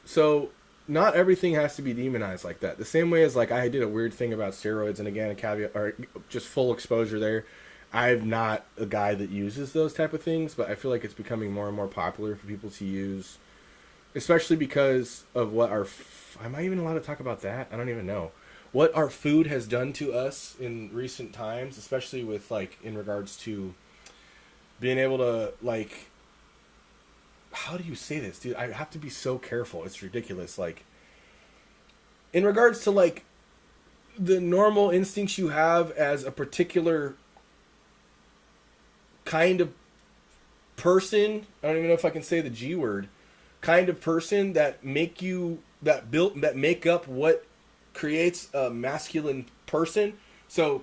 So not everything has to be demonized like that. The same way as, like, I did a weird thing about steroids, and again, a caveat, or just full exposure there. I'm not a guy that uses those type of things, but I feel like it's becoming more and more popular for people to use, especially because of what our... Am I even allowed to talk about that? I don't even know. What our food has done to us in recent times, especially with, like, in regards to being able to, like... How do you say this, dude? I have to be so careful. It's ridiculous. Like, in regards to, like, the normal instincts you have as a particular kind of person, I don't even know if I can say the G word, kind of person that make up what creates a masculine person. So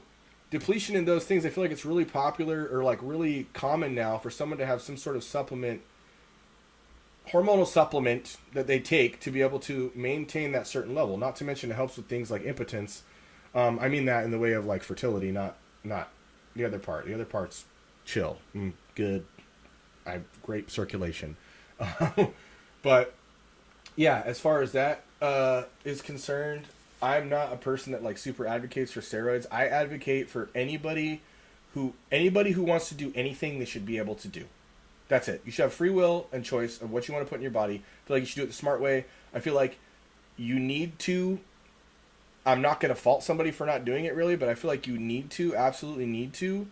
depletion in those things, I feel like it's really popular, or like really common now for someone to have some sort of hormonal supplement that they take to be able to maintain that certain level. Not to mention it helps with things like impotence. I mean that in the way of, like, fertility, not the other part. The other part's chill, good. I have great circulation. But yeah, as far as that is concerned, I'm not a person that, like, super advocates for steroids. I advocate for anybody who wants to do anything, they should be able to do. That's it. You should have free will and choice of what you want to put in your body. I feel like you should do it the smart way. I feel like you need to I'm not going to fault somebody for not doing it really, but I feel like you need to, absolutely need to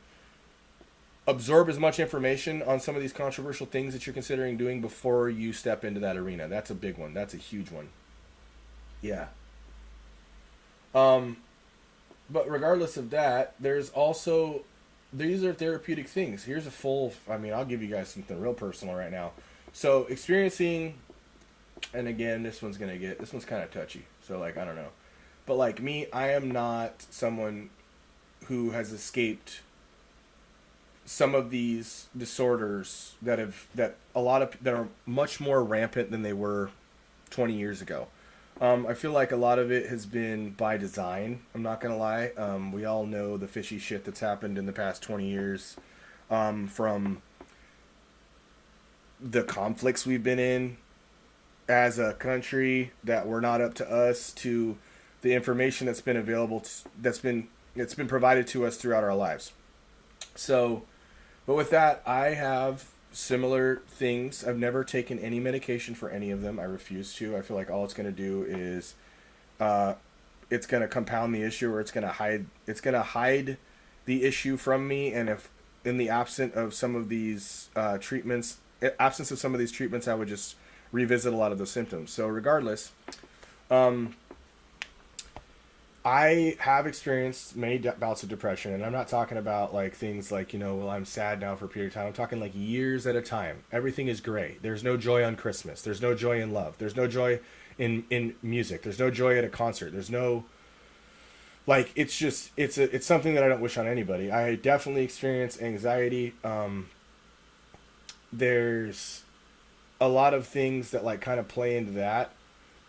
absorb as much information on some of these controversial things that you're considering doing before you step into that arena. That's a big one. That's a huge one. Yeah. But regardless of that, there's also, these are therapeutic things. Here's a full, I mean, I'll give you guys something real personal right now. So experiencing, and again, this one's kind of touchy. So like, I don't know. But like me, I am not someone who has escaped some of these disorders that are much more rampant than they were 20 years ago. I feel like a lot of it has been by design. I'm not going to lie. We all know the fishy shit that's happened in the past 20 years, from the conflicts we've been in as a country that were not up to us, to the information that's been available, that's been provided to us throughout our lives. So, but with that, I have similar things. I've never taken any medication for any of them. I refuse to. I feel like all it's going to do is it's going to compound the issue, or it's going to hide the issue from me. And if in the absence of some of these treatments, I would just revisit a lot of the symptoms. So regardless, I have experienced many bouts of depression, and I'm not talking about like things like, well, I'm sad now for a period of time. I'm talking like years at a time. Everything is gray. There's no joy on Christmas. There's no joy in love. There's no joy in music. There's no joy at a concert. There's no, like, it's just, it's something that I don't wish on anybody. I definitely experience anxiety. There's a lot of things that like kind of play into that,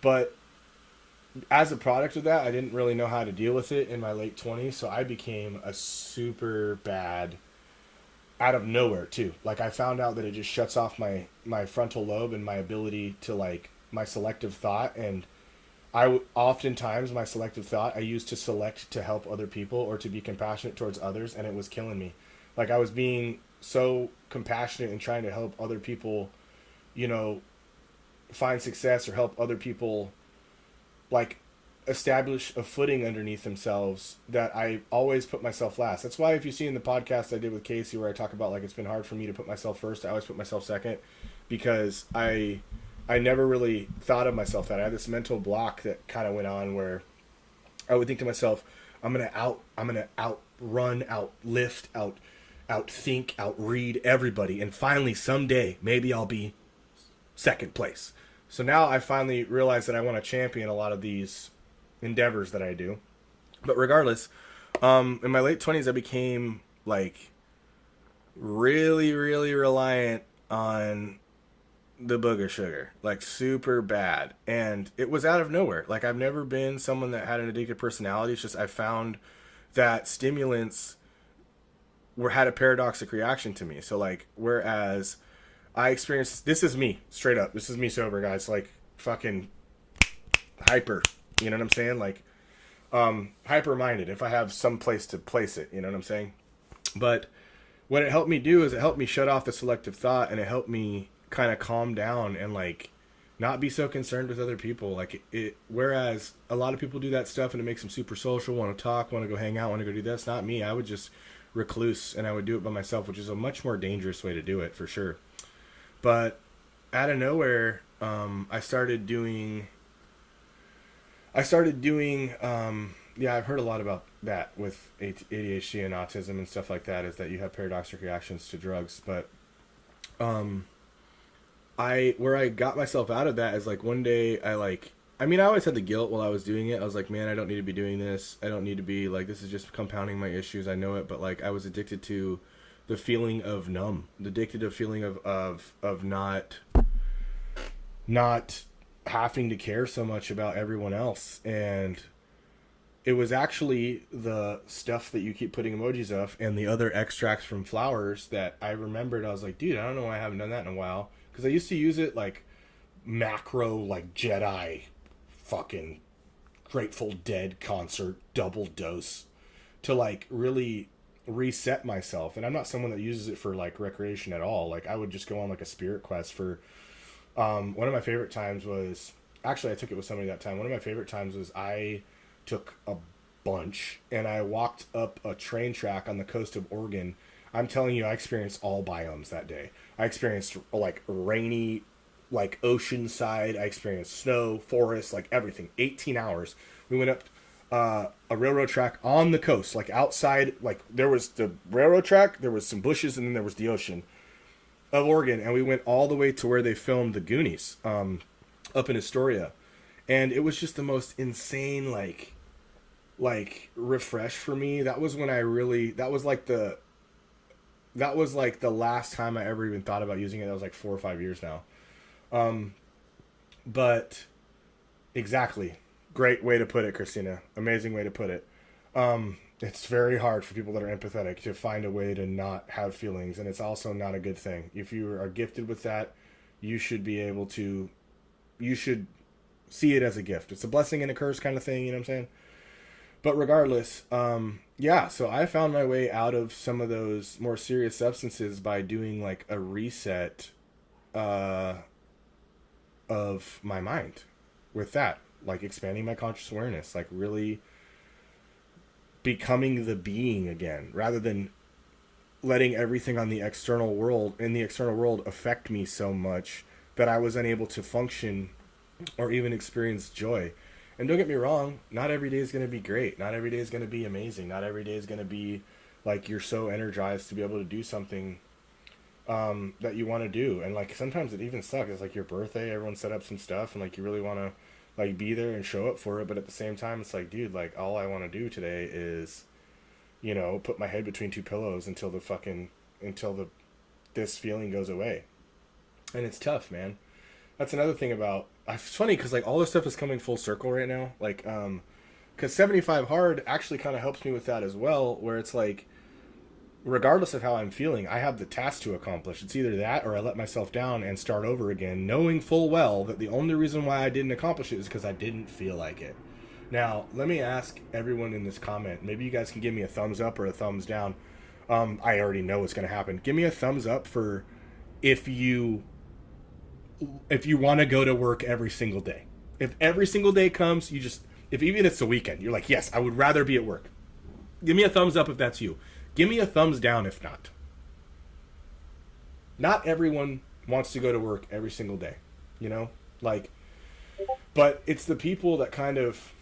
but as a product of that, I didn't really know how to deal with it in my late 20s, so I became a super bad, out of nowhere too. Like, I found out that it just shuts off my frontal lobe and my ability to, like, my selective thought, and oftentimes my selective thought I used to select to help other people or to be compassionate towards others, and it was killing me. Like, I was being so compassionate and trying to help other people, find success, or help other people like establish a footing underneath themselves, that I always put myself last. That's why if you see in the podcast I did with Casey where I talk about like it's been hard for me to put myself first, I always put myself second, because I never really thought of myself that. I had this mental block that kind of went on where I would think to myself, I'm gonna outrun, outlift, outthink, outread everybody, and finally someday maybe I'll be second place. So now I finally realized that I want to champion a lot of these endeavors that I do. But regardless, in my late 20s, I became like really, really reliant on the booger sugar, like super bad. And it was out of nowhere. Like, I've never been someone that had an addictive personality. It's just I found that stimulants had a paradoxic reaction to me. So like, whereas I experienced, this is me, straight up. This is me sober, guys. Like, fucking hyper. You know what I'm saying? Like, hyper-minded, if I have some place to place it. You know what I'm saying? But what it helped me do is it helped me shut off the selective thought, and it helped me kind of calm down and, like, not be so concerned with other people. Like, whereas a lot of people do that stuff and it makes them super social, want to talk, want to go hang out, want to go do that. That's not me. I would just recluse, and I would do it by myself, which is a much more dangerous way to do it, for sure. But out of nowhere, I started doing, I've heard a lot about that with ADHD and autism and stuff like that, is that you have paradoxic reactions to drugs. But, where I got myself out of that is like one day I always had the guilt while I was doing it. I was like, man, I don't need to be doing this. I don't need to be like, this is just compounding my issues. I know it. But like, I was addicted to the feeling of numb, addicted to the feeling of not having to care so much about everyone else. And it was actually the stuff that you keep putting emojis of and the other extracts from flowers that I remembered. I was like, dude, I don't know why I haven't done that in a while. Because I used to use it like macro, like Jedi fucking Grateful Dead concert double dose to like really reset myself. And I'm not someone that uses it for like recreation at all. Like, I would just go on like a spirit quest for one of my favorite times was, actually I took it with somebody that time. One of my favorite times was I took a bunch, and I walked up a train track on the coast of Oregon. I'm telling you, I experienced all biomes that day. I experienced like rainy, like ocean side. I experienced snow, forest, like everything. 18 hours. We went up a railroad track on the coast, like outside. Like there was the railroad track, there was some bushes, and then there was the ocean of Oregon. And we went all the way to where they filmed the Goonies, up in Astoria. And it was just the most insane, like refresh for me. That was when I really, that was like the last time I ever even thought about using it. That was like 4 or 5 years now. But exactly. Great way to put it, Christina. Amazing way to put it. It's very hard for people that are empathetic to find a way to not have feelings. And it's also not a good thing. If you are gifted with that, you should be able to, you should see it as a gift. It's a blessing and a curse kind of thing. You know what I'm saying? But regardless, yeah, so I found my way out of some of those more serious substances by doing like a reset of my mind with that, like expanding my conscious awareness, like really becoming the being again, rather than letting everything on the external world, affect me so much that I was unable to function or even experience joy. And don't get me wrong, not every day is going to be great. Not every day is going to be amazing. Not every day is going to be like you're so energized to be able to do something that you want to do. And like sometimes it even sucks. It's like your birthday, everyone set up some stuff, and like you really want to like be there and show up for it. But at the same time, it's like, dude, like all I want to do today is, you know, put my head between two pillows until this feeling goes away. And it's tough, man. That's another thing about, it's funny because like all this stuff is coming full circle right now. Like, because 75 hard actually kind of helps me with that as well, where it's like, regardless of how I'm feeling, I have the task to accomplish. It's either that or I let myself down and start over again, knowing full well that the only reason why I didn't accomplish it is because I didn't feel like it. Now, let me ask everyone in this comment, maybe you guys can give me a thumbs up or a thumbs down. I already know what's going to happen. Give me a thumbs up for if you want to go to work every single day. If every single day comes, if even it's the weekend, you're like, yes, I would rather be at work. Give me a thumbs up if that's you. Give me a thumbs down if not. Not everyone wants to go to work every single day, you know? Like, but it's the people that kind of,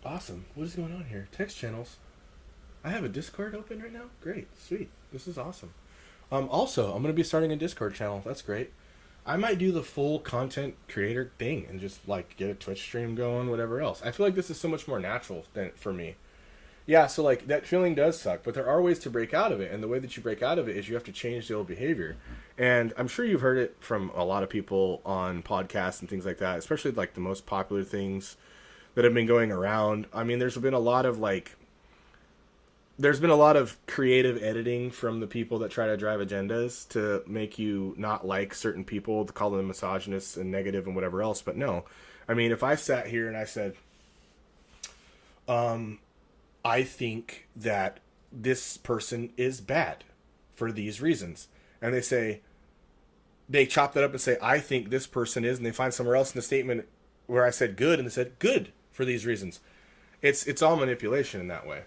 awesome. What is going on here? Text channels. I have a Discord open right now? Great. Sweet. This is awesome. Also, I'm going to be starting a Discord channel. That's great. I might do the full content creator thing and just like get a Twitch stream going, whatever else. I feel like this is so much more natural than for me. Yeah, so like that feeling does suck, but there are ways to break out of it. And the way that you break out of it is you have to change the old behavior. And I'm sure you've heard it from a lot of people on podcasts and things like that, especially like the most popular things that have been going around. I mean, there's been a lot of creative editing from the people that try to drive agendas to make you not like certain people, to call them misogynists and negative and whatever else. But no, I mean, if I sat here and I said, I think that this person is bad for these reasons, and they chop that up and say, I think this person is, and they find somewhere else in the statement where I said good, and they said good for these reasons. It's all manipulation in that way.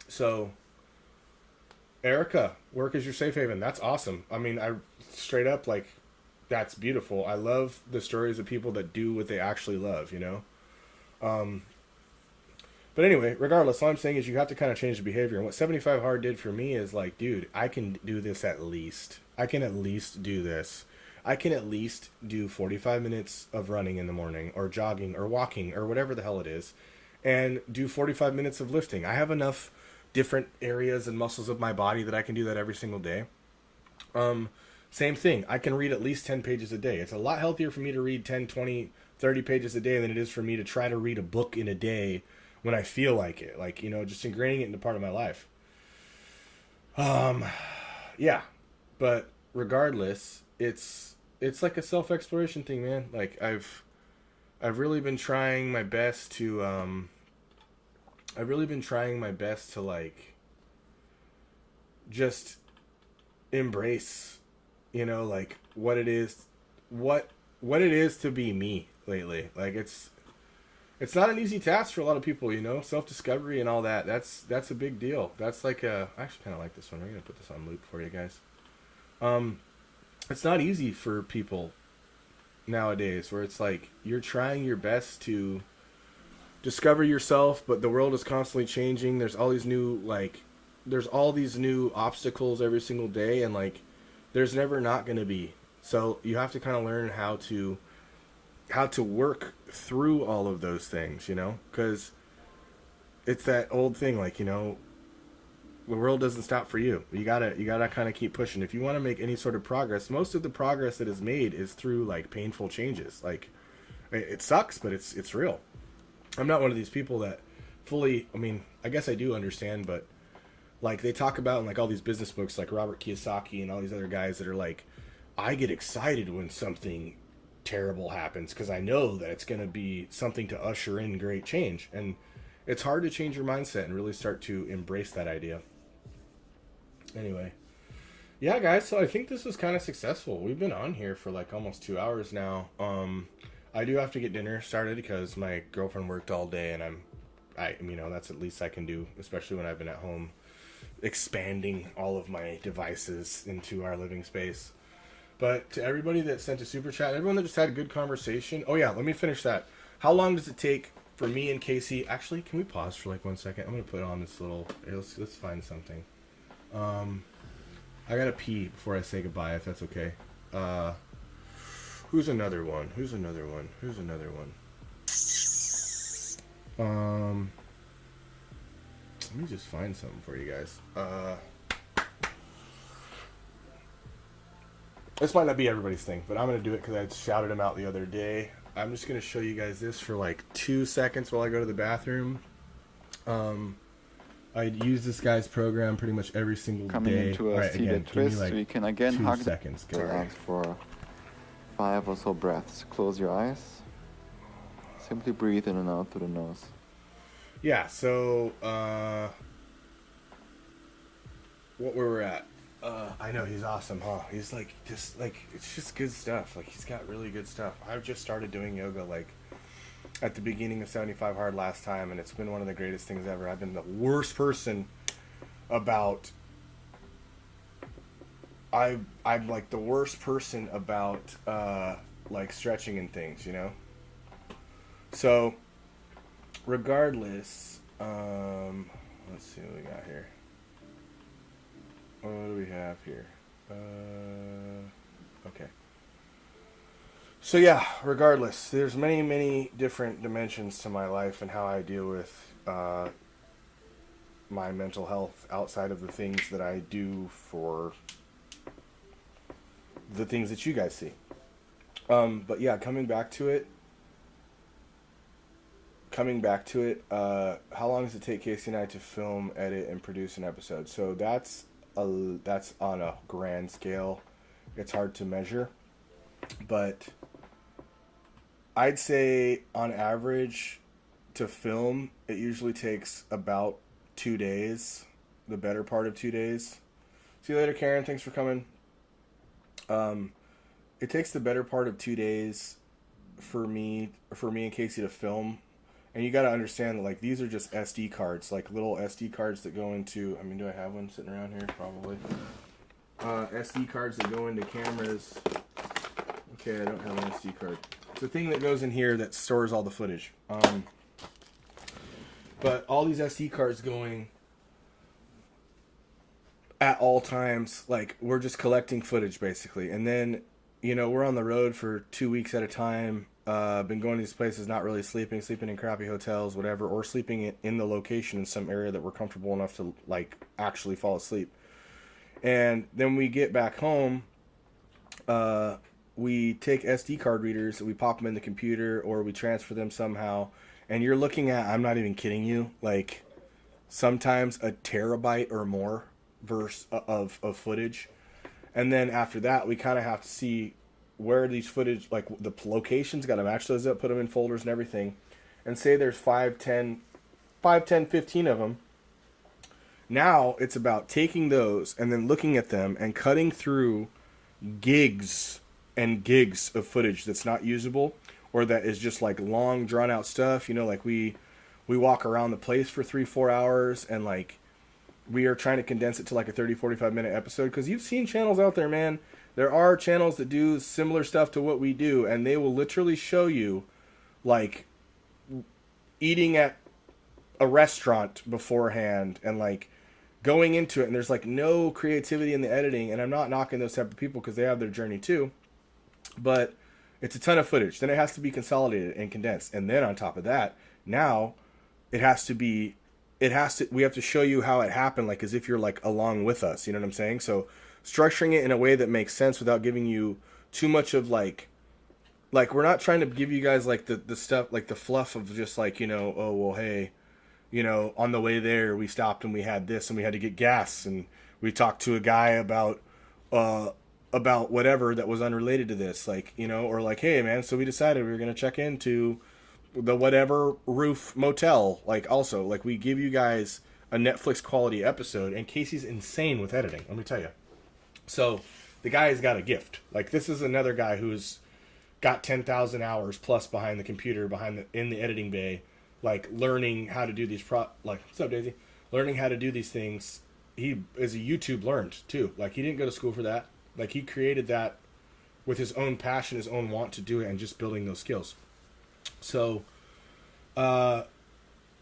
So, Erica, work is your safe haven. That's awesome. I mean, I straight up, like, that's beautiful. I love the stories of people that do what they actually love, you know? But anyway, regardless, all I'm saying is you have to kind of change the behavior. And what 75 Hard did for me is like, dude, I can do this at least. I can at least do this. I can at least do 45 minutes of running in the morning or jogging or walking or whatever the hell it is, and do 45 minutes of lifting. I have enough different areas and muscles of my body that I can do that every single day. Same thing. I can read at least 10 pages a day. It's a lot healthier for me to read 10, 20, 30 pages a day than it is for me to try to read a book in a day when I feel like it. Like, you know, just ingraining it into part of my life. Yeah. But regardless, it's like a self-exploration thing, man. Like I've really been trying my best to like just embrace, you know, like what it is to be me lately. Like it's not an easy task for a lot of people, you know, self-discovery and all that. That's a big deal. That's like I actually kind of like this one. I'm going to put this on loop for you guys. It's not easy for people nowadays where it's like you're trying your best to discover yourself, but the world is constantly changing. There's all these new obstacles every single day, and like there's never not going to be. So you have to kind of learn how to work through all of those things, you know, because it's that old thing, like, you know, the world doesn't stop for you. You gotta kind of keep pushing. If you want to make any sort of progress, most of the progress that is made is through like painful changes. Like it sucks, but it's real. I'm not one of these people that fully, I mean, I guess I do understand, but like they talk about in like all these business books, like Robert Kiyosaki and all these other guys that are like, I get excited when something terrible happens because I know that it's going to be something to usher in great change. And it's hard to change your mindset and really start to embrace that idea. Anyway, yeah, guys, so I think this was kind of successful. We've been on here for like almost 2 hours now. I do have to get dinner started because my girlfriend worked all day, and you know, that's at least I can do, especially when I've been at home expanding all of my devices into our living space. But to everybody that sent a super chat, everyone that just had a good conversation. Oh yeah, let me finish that. How long does it take for me and Casey? Actually, can we pause for like 1 second? I'm gonna put on this little. Let's find something. I gotta pee before I say goodbye, if that's okay. Who's another one? Let me just find something for you guys. This might not be everybody's thing, but I'm going to do it because I shouted him out the other day. I'm just going to show you guys this for like 2 seconds while I go to the bathroom. I use this guy's program pretty much every single Coming day. into a seated twist, like we can again hug relax for 5 or so breaths. Close your eyes. Simply breathe in and out through the nose. Yeah, so what were we at? I know, he's awesome, huh? He's like, just like, it's just good stuff. Like, he's got really good stuff. I've just started doing yoga like at the beginning of 75 Hard last time, and it's been one of the greatest things ever. I've been the worst person about I'm like the worst person about like stretching and things, you know? So regardless, let's see what we got here. What do we have here? Okay. So yeah, regardless, there's many different dimensions to my life and how I deal with my mental health outside of the things that I do for the things that you guys see. But yeah, coming back to it, how long does it take Casey and I to film, edit, and produce an episode? So that's on a grand scale. It's hard to measure, but I'd say on average to film, it usually takes about 2 days, the better part of 2 days. See you later, Karen. Thanks for coming. It takes the better part of 2 days for me and Casey to film. And you got to understand that, like, these are just SD cards, like little SD cards that go into, I mean, do I have one sitting around here? Probably. SD cards that go into cameras. Okay, I don't have an SD card. It's a thing that goes in here that stores all the footage. But all these SD cards going at all times, like, we're just collecting footage, basically. And then, you know, we're on the road for 2 weeks at a time. Been going to these places, not really sleeping in crappy hotels, whatever, or sleeping in the location in some area that we're comfortable enough to, like, actually fall asleep. And then we get back home, we take SD card readers, we pop them in the computer, or we transfer them somehow, and you're looking at, I'm not even kidding you, like, sometimes a terabyte or more of footage. And then after that, we kind of have to see where these footage, like the locations, got to match those up, put them in folders and everything. And say there's 5, 10, 15 of them. Now it's about taking those and then looking at them and cutting through gigs and gigs of footage that's not usable, or that is just like long drawn out stuff. You know, like we walk around the place for 3-4 hours, and like we are trying to condense it to like a 30-45 minute episode, because you've seen channels out there, man. There are channels that do similar stuff to what we do, and they will literally show you like eating at a restaurant beforehand and like going into it, and there's like no creativity in the editing. And I'm not knocking those type of people, because they have their journey too, but it's a ton of footage. Then it has to be consolidated and condensed, and then on top of that, now we have to show you how it happened, like as if you're like along with us, you know what I'm saying? So structuring it in a way that makes sense without giving you too much of like we're not trying to give you guys like the stuff, like the fluff of just like, you know, oh well, hey, you know, on the way there we stopped and we had this and we had to get gas and we talked to a guy about whatever that was unrelated to this, like, you know, or like, hey man, so we decided we were going to check into the whatever roof motel. Like, also, like, we give you guys a Netflix quality episode, and Casey's insane with editing, let me tell you. So the guy's got a gift. Like, this is another guy who's got 10,000 hours plus behind the computer, in the editing bay, like learning how to do these like, what's up, Daisy? Learning how to do these things. He is a YouTube learned too. Like, he didn't go to school for that. Like, he created that with his own passion, his own want to do it, and just building those skills. So,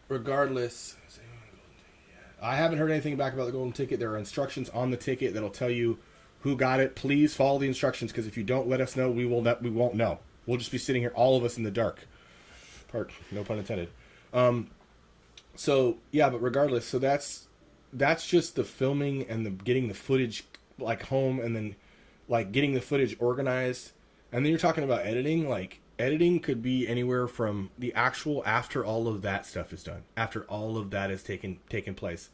regardless, I haven't heard anything back about the golden ticket. There are instructions on the ticket that'll tell you who got it. Please follow the instructions, because if you don't let us know, we won't know. We'll just be sitting here, all of us, in the dark. No pun intended. So yeah, but regardless, so that's just the filming and the getting the footage like home, and then like getting the footage organized. And then you're talking about editing. Like, editing could be anywhere from the actual, after all of that stuff is done, after all of that has taken place,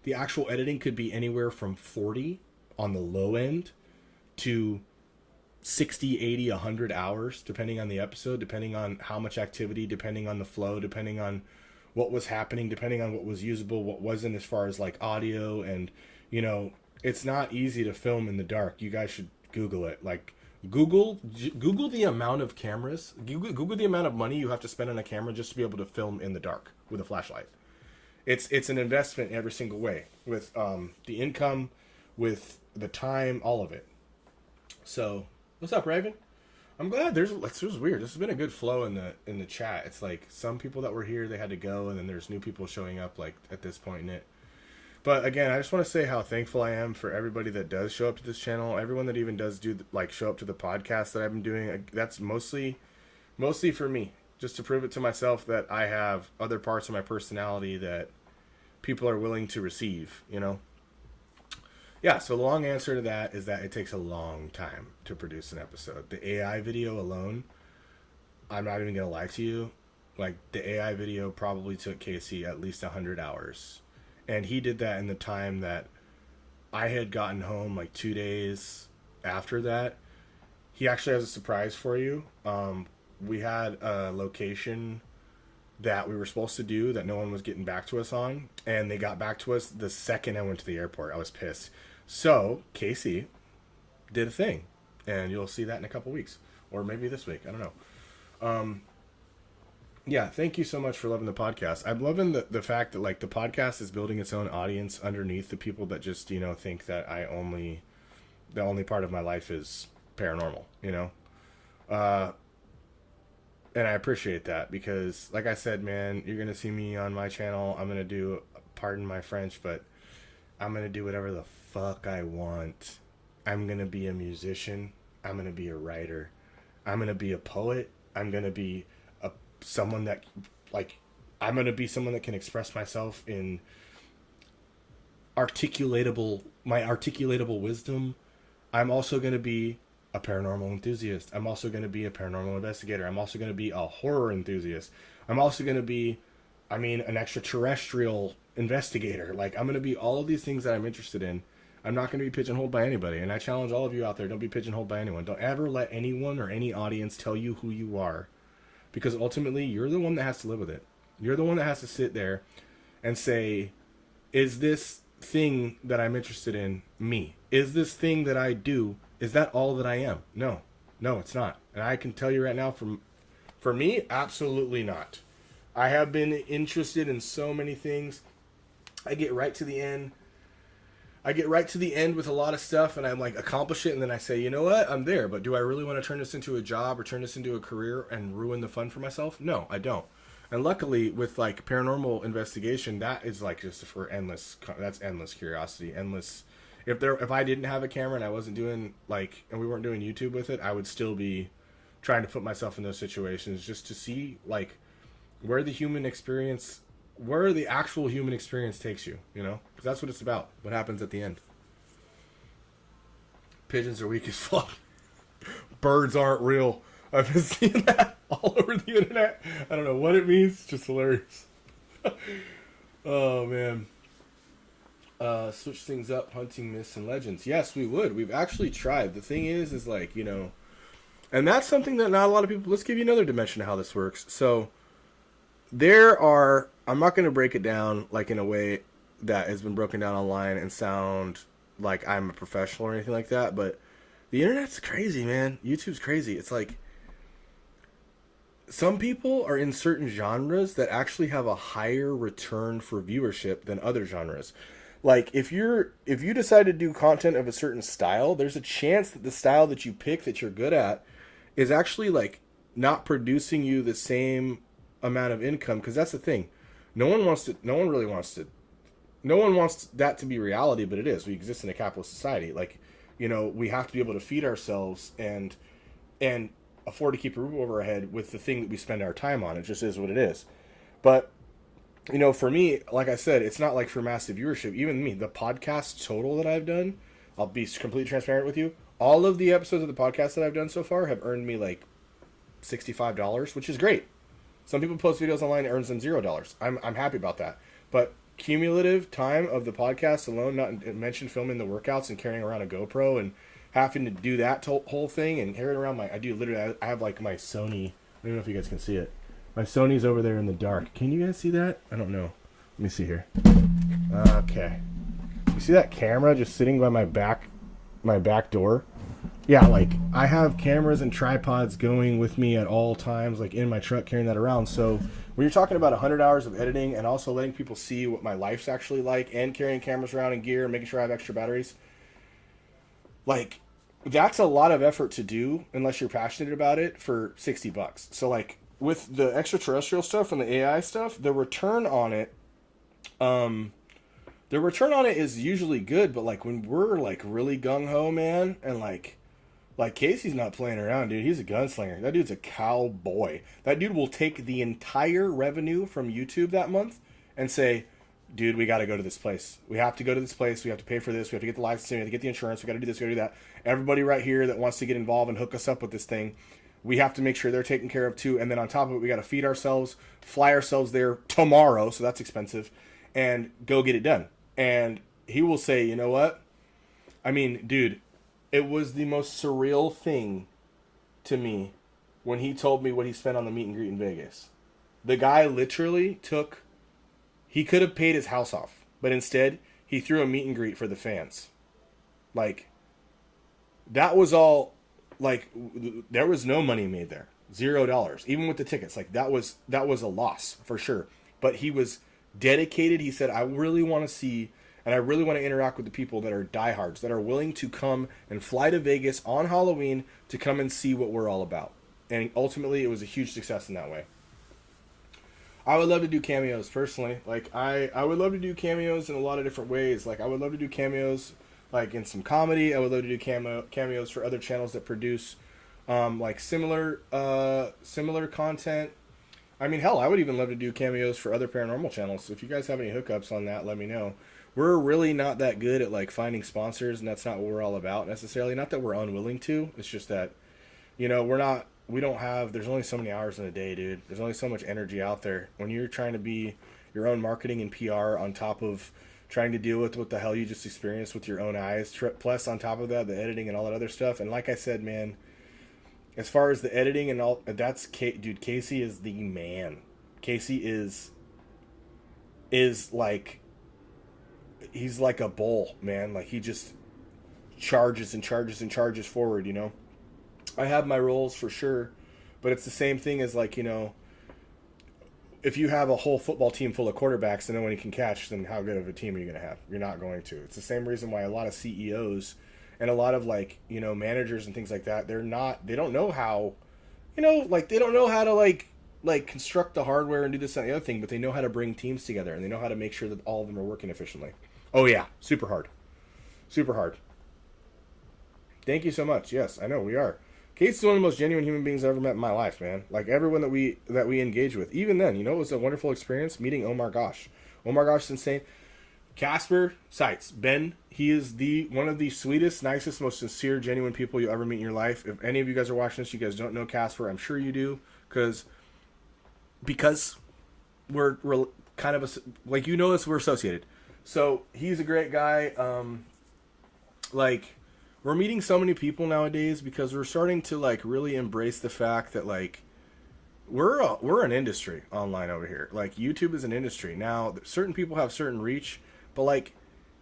the actual editing could be anywhere from 40 on the low end to 60, 80, 100 hours, depending on the episode, depending on how much activity, depending on the flow, depending on what was happening, depending on what was usable, what wasn't, as far as like audio. And, you know, it's not easy to film in the dark. You guys should Google it. Like, Google the amount of cameras, Google the amount of money you have to spend on a camera just to be able to film in the dark with a flashlight. It's an investment every single way, with the income, with the time, all of it. So, what's up, Raven? I'm glad this was weird. This has been a good flow in the chat. It's like some people that were here, they had to go, and then there's new people showing up like at this point in it. But again, I just want to say how thankful I am for everybody that does show up to this channel. Everyone that even does show up to the podcast that I've been doing. That's mostly for me, just to prove it to myself that I have other parts of my personality that people are willing to receive, you know? Yeah, so the long answer to that is that it takes a long time to produce an episode. The AI video alone, I'm not even going to lie to you, like, the AI video probably took Casey at least 100 hours. And he did that in the time that I had gotten home, like 2 days after that. He actually has a surprise for you. We had a location that we were supposed to do that no one was getting back to us on. And they got back to us the second I went to the airport. I was pissed. So Casey did a thing. And you'll see that in a couple weeks. Or maybe this week. I don't know. Yeah, thank you so much for loving the podcast. I'm loving the fact that, like, the podcast is building its own audience underneath the people that just, you know, think that the only part of my life is paranormal, you know? And I appreciate that, because, like I said, man, you're going to see me on my channel. I'm going to do, pardon my French, but I'm going to do whatever the fuck I want. I'm going to be a musician. I'm going to be a writer. I'm going to be a poet. I'm going to be someone that, like, I'm going to be someone that can express myself in my articulatable wisdom. I'm also going to be a paranormal enthusiast. I'm also going to be a paranormal investigator. I'm also going to be a horror enthusiast. I'm also going to be, an extraterrestrial investigator. Like, I'm going to be all of these things that I'm interested in. I'm not going to be pigeonholed by anybody. And I challenge all of you out there, don't be pigeonholed by anyone. Don't ever let anyone or any audience tell you who you are. Because ultimately, you're the one that has to live with it. You're the one that has to sit there and say, is this thing that I'm interested in me? Is this thing that I do, is that all that I am? No, it's not. And I can tell you right now, from For me, absolutely not. I have been interested in so many things. I get right to the end. With a lot of stuff, and I'm like, accomplish it, and then I say, you know what, I'm there, but do I really want to turn this into a job or turn this into a career and ruin the fun for myself? No, I don't. And luckily, with like paranormal investigation, that is like just for that's endless curiosity, endless. If I didn't have a camera and I wasn't doing and we weren't doing YouTube with it, I would still be trying to put myself in those situations just to see like where the actual human experience takes you, because that's what it's about. What happens at the end. Pigeons are weak as fuck. Birds aren't real. I've been seeing that all over the internet. I don't know what it means. It's just hilarious. Oh, man. Switch things up, hunting myths and legends. Yes, we would. We've actually tried. The thing is and that's something that not a lot of people... Let's give you another dimension of how this works. So, I'm not going to break it down in a way that has been broken down online and sound like I'm a professional or anything like that, but the internet's crazy, man. YouTube's crazy. It's some people are in certain genres that actually have a higher return for viewership than other genres. If you decide to do content of a certain style, there's a chance that the style that you pick that you're good at is actually not producing you the same amount of income, because that's the thing. No one wants that to be reality, but it is. We exist in a capitalist society. We have to be able to feed ourselves and afford to keep a roof over our head with the thing that we spend our time on. It just is what it is. But for me, like I said, it's not for massive viewership. Even me, the podcast total that I've done, I'll be completely transparent with you. All of the episodes of the podcast that I've done so far have earned me $65, which is great. Some people post videos online, it earns them $0. I'm happy about that. But cumulative time of the podcast alone, not to mention filming the workouts and carrying around a GoPro and having to do that whole thing and carrying around I have my Sony. I don't know if you guys can see it. My Sony's over there in the dark. Can you guys see that? I don't know. Let me see here. Okay. You see that camera just sitting by my back door? Yeah, I have cameras and tripods going with me at all times, in my truck, carrying that around. So when you're talking about 100 hours of editing and also letting people see what my life's actually like and carrying cameras around and gear and making sure I have extra batteries, that's a lot of effort to do unless you're passionate about it for $60. So with the extraterrestrial stuff and the AI stuff, the return on it is usually good, but when we're really gung-ho, man, and Casey's not playing around, dude. He's a gunslinger. That dude's a cowboy. That dude will take the entire revenue from YouTube that month and say, dude, we got to go to this place. We have to go to this place. We have to pay for this. We have to get the licensing. We have to get the insurance. We got to do this. We got to do that. Everybody right here that wants to get involved and hook us up with this thing, we have to make sure they're taken care of too. And then on top of it, we got to feed ourselves, fly ourselves there tomorrow, so that's expensive, and go get it done. And he will say, you know what? I mean, dude, it was the most surreal thing to me when he told me what he spent on the meet and greet in Vegas. The guy literally he could have paid his house off, but instead he threw a meet and greet for the fans. That was all, there was no money made there. $0. Even with the tickets. That was a loss for sure. But he was dedicated. He said, I really want to see, and I really want to interact with the people that are diehards, that are willing to come and fly to Vegas on Halloween to come and see what we're all about. And ultimately, it was a huge success in that way. I would love to do cameos, personally. I would love to do cameos in a lot of different ways. I would love to do cameos, in some comedy. I would love to do cameos for other channels that produce, similar content. I mean, hell, I would even love to do cameos for other paranormal channels. So if you guys have any hookups on that, let me know. We're really not that good at finding sponsors, and that's not what we're all about necessarily. Not that we're unwilling to. It's just that, there's only so many hours in a day, dude. There's only so much energy out there. When you're trying to be your own marketing and PR on top of trying to deal with what the hell you just experienced with your own eyes, plus on top of that, the editing and all that other stuff. And like I said, man, as far as the editing and all, dude, Casey is the man. Casey is he's like a bull, man. He just charges and charges and charges forward, I have my roles for sure, But it's the same thing as like, you know, if you have a whole football team full of quarterbacks and no one can catch, then how good of a team are you going to have? You're not going to. It's the same reason why a lot of CEOs and a lot of like, you know, managers and things like that, they don't know how, you know, like they don't know how to like construct the hardware and do this and the other thing, but they know how to bring teams together and they know how to make sure that all of them are working efficiently. Oh yeah, super hard. Super hard. Thank you so much. Yes, I know we are. Kate's one of the most genuine human beings I've ever met in my life, man. Like everyone that we engage with. Even then, you know, it was a wonderful experience meeting Omar Gosh. Omar Gosh is insane. Casper Seitz. Ben, he is one of the sweetest, nicest, most sincere, genuine people you'll ever meet in your life. If any of you guys are watching this, you guys don't know Casper, I'm sure you do, because we're kind of like, you know us, we're associated. So he's a great guy. Like, we're meeting so many people nowadays because we're starting to like really embrace the fact that like we're an industry online over here. Like YouTube is an industry. Now, certain people have certain reach, but like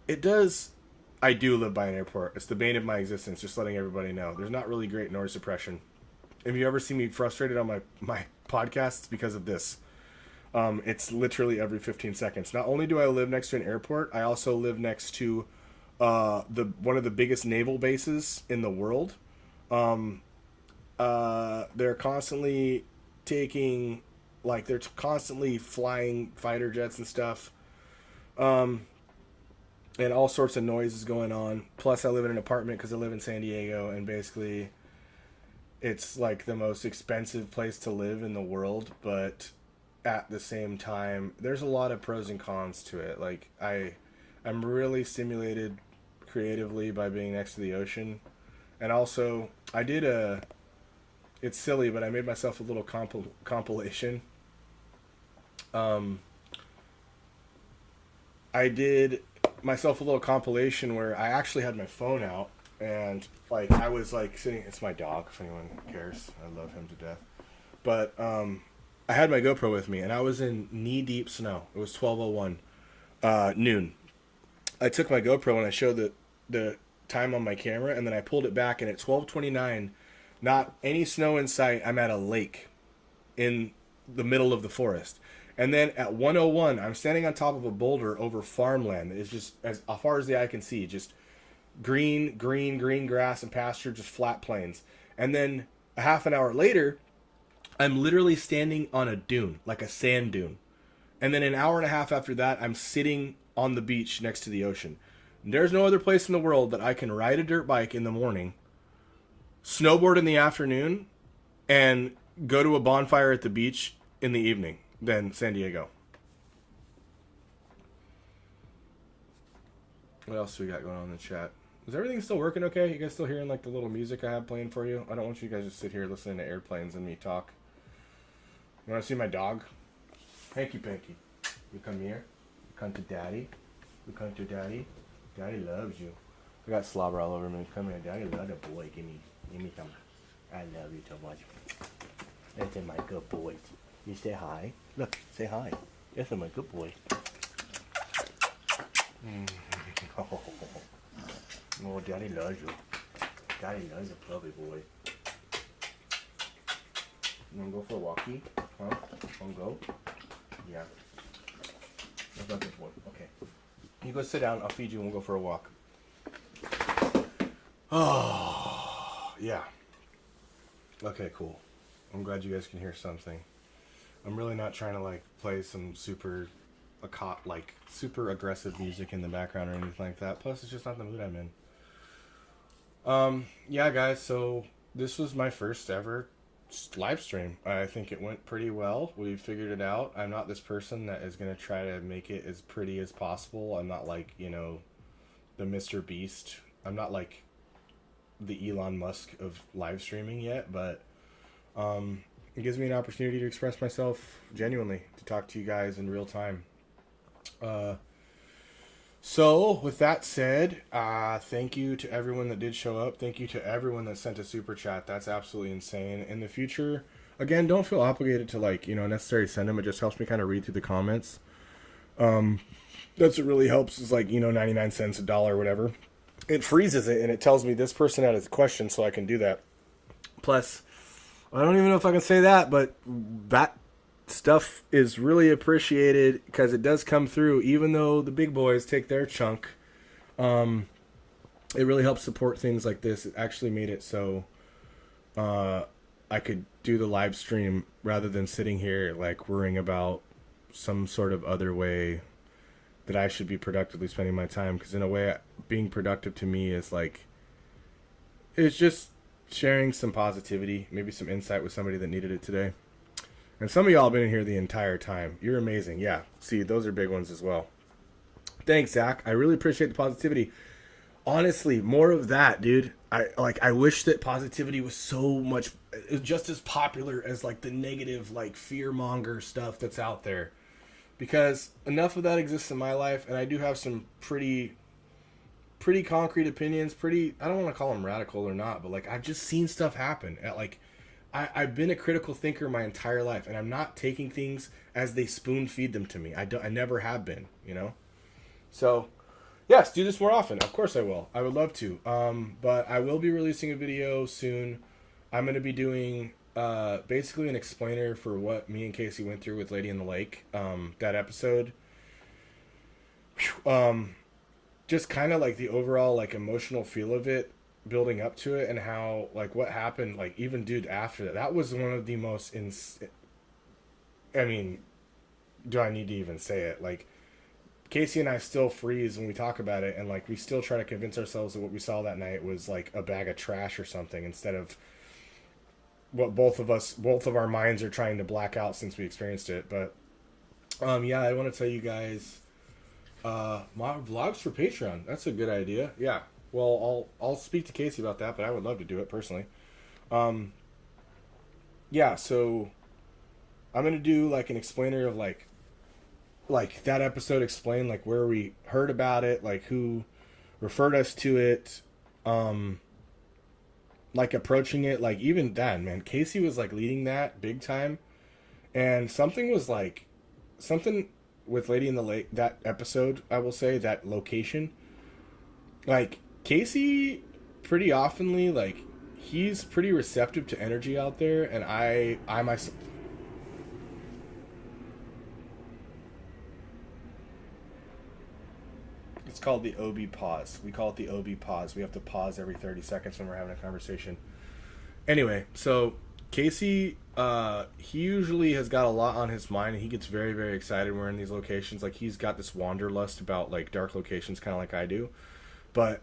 I do live by an airport. It's the bane of my existence, just letting everybody know. There's not really great noise suppression. If you ever see me frustrated on my podcast, it's because of this. It's literally every 15 seconds. Not only do I live next to an airport, I also live next to one of the biggest naval bases in the world. They're constantly they're constantly flying fighter jets and stuff. And all sorts of noise is going on. Plus I live in an apartment because I live in San Diego, and basically it's like the most expensive place to live in the world, but at the same time, there's a lot of pros and cons to it. Like I'm really stimulated creatively by being next to the ocean. And also it's silly, but I made myself a little compilation. I did myself a little compilation where I actually had my phone out, and like I was like sitting, it's my dog if anyone cares, I love him to death, but I had my GoPro with me and I was in knee-deep snow. It was 12:01 noon. I took my GoPro and I showed the time on my camera, and then I pulled it back, and at 12:29, not any snow in sight, I'm at a lake in the middle of the forest. And then at 1:01, I'm standing on top of a boulder over farmland that is just as far as the eye can see, just green grass and pasture, just flat plains. And then a half an hour later, I'm literally standing on a dune, like a sand dune. And then an hour and a half after that, I'm sitting on the beach next to the ocean. There's no other place in the world that I can ride a dirt bike in the morning, snowboard in the afternoon, and go to a bonfire at the beach in the evening than San Diego. What else do we got going on in the chat? Is everything still working okay? You guys still hearing like the little music I have playing for you? I don't want you guys to sit here listening to airplanes and me talk. You want to see my dog? Hanky Panky. You come here. You come to daddy. You come to daddy. Daddy loves you. I got slobber all over me. Come here, daddy. Love the boy. Give me some. I love you so much. That's my good boy. You say hi. Look, say hi. That's my good boy. Oh, daddy loves you. Daddy loves a puppy boy. You wanna go for a walkie? Huh? Wanna go? Yeah. That's not good boy. Okay. You go sit down. I'll feed you and we'll go for a walk. Oh, yeah. Okay, cool. I'm glad you guys can hear something. I'm really not trying to like play some super aggressive music in the background or anything like that. Plus, it's just not the mood I'm in. Yeah, guys. So this was my first ever live stream. I think it went pretty well. We figured it out. I'm not this person that is gonna try to make it as pretty as possible. I'm not like, you know, the Mr. Beast. I'm not like the Elon Musk of live streaming yet, but it gives me an opportunity to express myself genuinely, to talk to you guys in real time. So with that said, thank you to everyone that did show up. Thank you to everyone that sent a super chat. That's absolutely insane. In the future, again, don't feel obligated to like, you know, necessarily send them. It just helps me kind of read through the comments. That's what really helps is like, you know, 99 cents, $1, whatever. It freezes it and it tells me this person had a question, so I can do that. Plus, I don't even know if I can say that, but that stuff is really appreciated because it does come through, even though the big boys take their chunk. It really helps support things like this. It actually made it so I could do the live stream rather than sitting here like worrying about some sort of other way that I should be productively spending my time. Because in a way, being productive to me is like, it's just sharing some positivity, maybe some insight with somebody that needed it today. And some of y'all have been in here the entire time. You're amazing. Yeah, see, those are big ones as well. Thanks, Zach. I really appreciate the positivity. Honestly, more of that, dude. I wish that positivity was so much, just as popular as like the negative, like fear monger stuff that's out there. Because enough of that exists in my life, and I do have some pretty concrete opinions. I don't want to call them radical or not, but like I've just seen stuff happen. I've been a critical thinker my entire life, and I'm not taking things as they spoon feed them to me. I never have been, you know. So, yes, do this more often. Of course I will. I would love to. But I will be releasing a video soon. I'm going to be doing basically an explainer for what me and Casey went through with Lady in the Lake. That episode. Just kind of like the overall like emotional feel of it, building up to it, and how like what happened. Like even dude after that, that was one of the most. I mean, do I need to even say it? Like, Casey and I still freeze when we talk about it, and like we still try to convince ourselves that what we saw that night was like a bag of trash or something, instead of what both of our minds are trying to black out since we experienced it. But yeah, I want to tell you guys my vlogs for Patreon. That's a good idea. Yeah. Well, I'll speak to Casey about that, but I would love to do it personally. Yeah, so I'm gonna do like an explainer of like that episode explained like where we heard about it, like who referred us to it, like approaching it, like even then, man, Casey was like leading that big time, and something with Lady in the Lake, that episode, I will say, that location, like Casey pretty oftenly, like he's pretty receptive to energy out there, and I myself. It's called the OB pause. We call it the OB pause. We have to pause every 30 seconds when we're having a conversation. Anyway, so Casey, he usually has got a lot on his mind, and he gets very, very excited when we're in these locations. Like, he's got this wanderlust about, like, dark locations, kind of like I do. But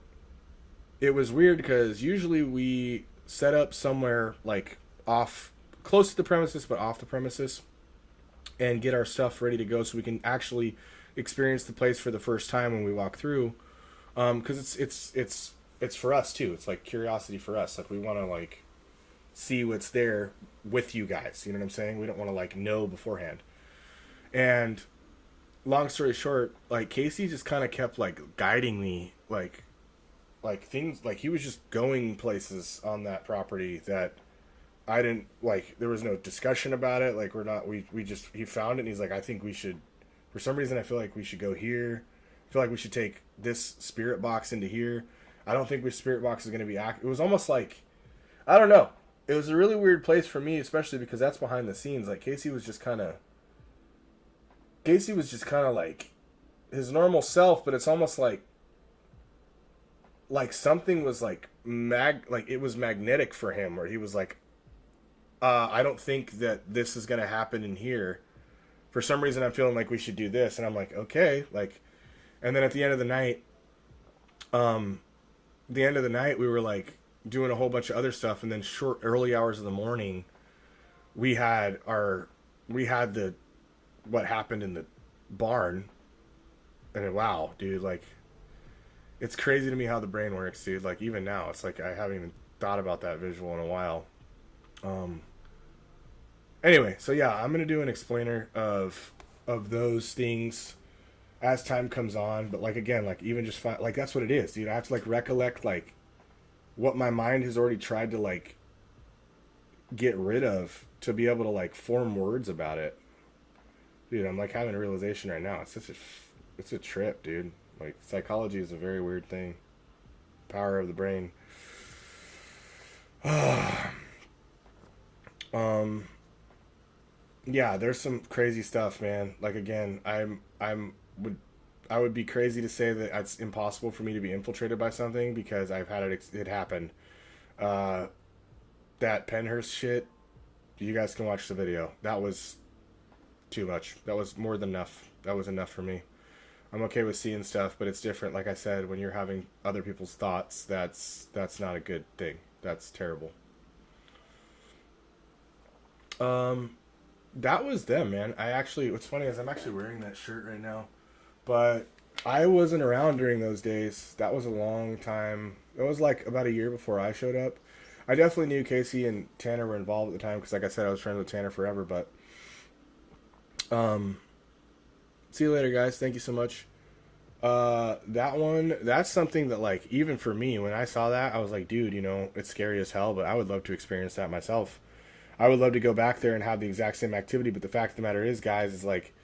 it was weird because usually we set up somewhere, like, close to the premises, but off the premises, and get our stuff ready to go so we can actually experience the place for the first time when we walk through. Because it's for us, too. It's, like, curiosity for us. Like, we want to, like, see what's there with you guys, you know what I'm saying? We don't want to like know beforehand. And long story short, like Casey just kind of kept like guiding me, like things, like he was just going places on that property that I didn't like. There was no discussion about it. Like he found it and he's like, I think we should, for some reason I feel like we should go here. I feel like we should take this spirit box into here. I don't think this spirit box is going to be it was almost like, I don't know. It was a really weird place for me, especially because that's behind the scenes. Like, Casey was just kind of like his normal self, but it's almost like something was like it was magnetic for him, where he was like, I don't think that this is going to happen in here. For some reason, I'm feeling like we should do this. And I'm like, okay. Like, and then at the end of the night, we were like, doing a whole bunch of other stuff, and then early hours of the morning we had what happened in the barn, and wow, dude, like it's crazy to me how the brain works, dude. Like even now it's like I haven't even thought about that visual in a while. Anyway, so yeah, I'm gonna do an explainer of those things as time comes on, but like again, like even just like that's what it is, dude. I have to like recollect like what my mind has already tried to like get rid of to be able to like form words about it. Dude, I'm like having a realization right now. It's a trip, dude. Like psychology is a very weird thing. Power of the brain. Yeah, there's some crazy stuff, man. Like again, I would be crazy to say that it's impossible for me to be infiltrated by something because I've had it happen. That Penhurst shit, you guys can watch the video. That was too much. That was more than enough. That was enough for me. I'm okay with seeing stuff, but it's different. Like I said, when you're having other people's thoughts, that's not a good thing. That's terrible. That was them, man. What's funny is I'm actually wearing that shirt right now, but I wasn't around during those days. That was a long time. It was like about a year before I showed up. I definitely knew Casey and Tanner were involved at the time because, like I said, I was friends with Tanner forever. But see you later, guys. Thank you so much. That's something that, like, even for me, when I saw that, I was like, dude, it's scary as hell, but I would love to experience that myself. I would love to go back there and have the exact same activity. But the fact of the matter is, guys, is like,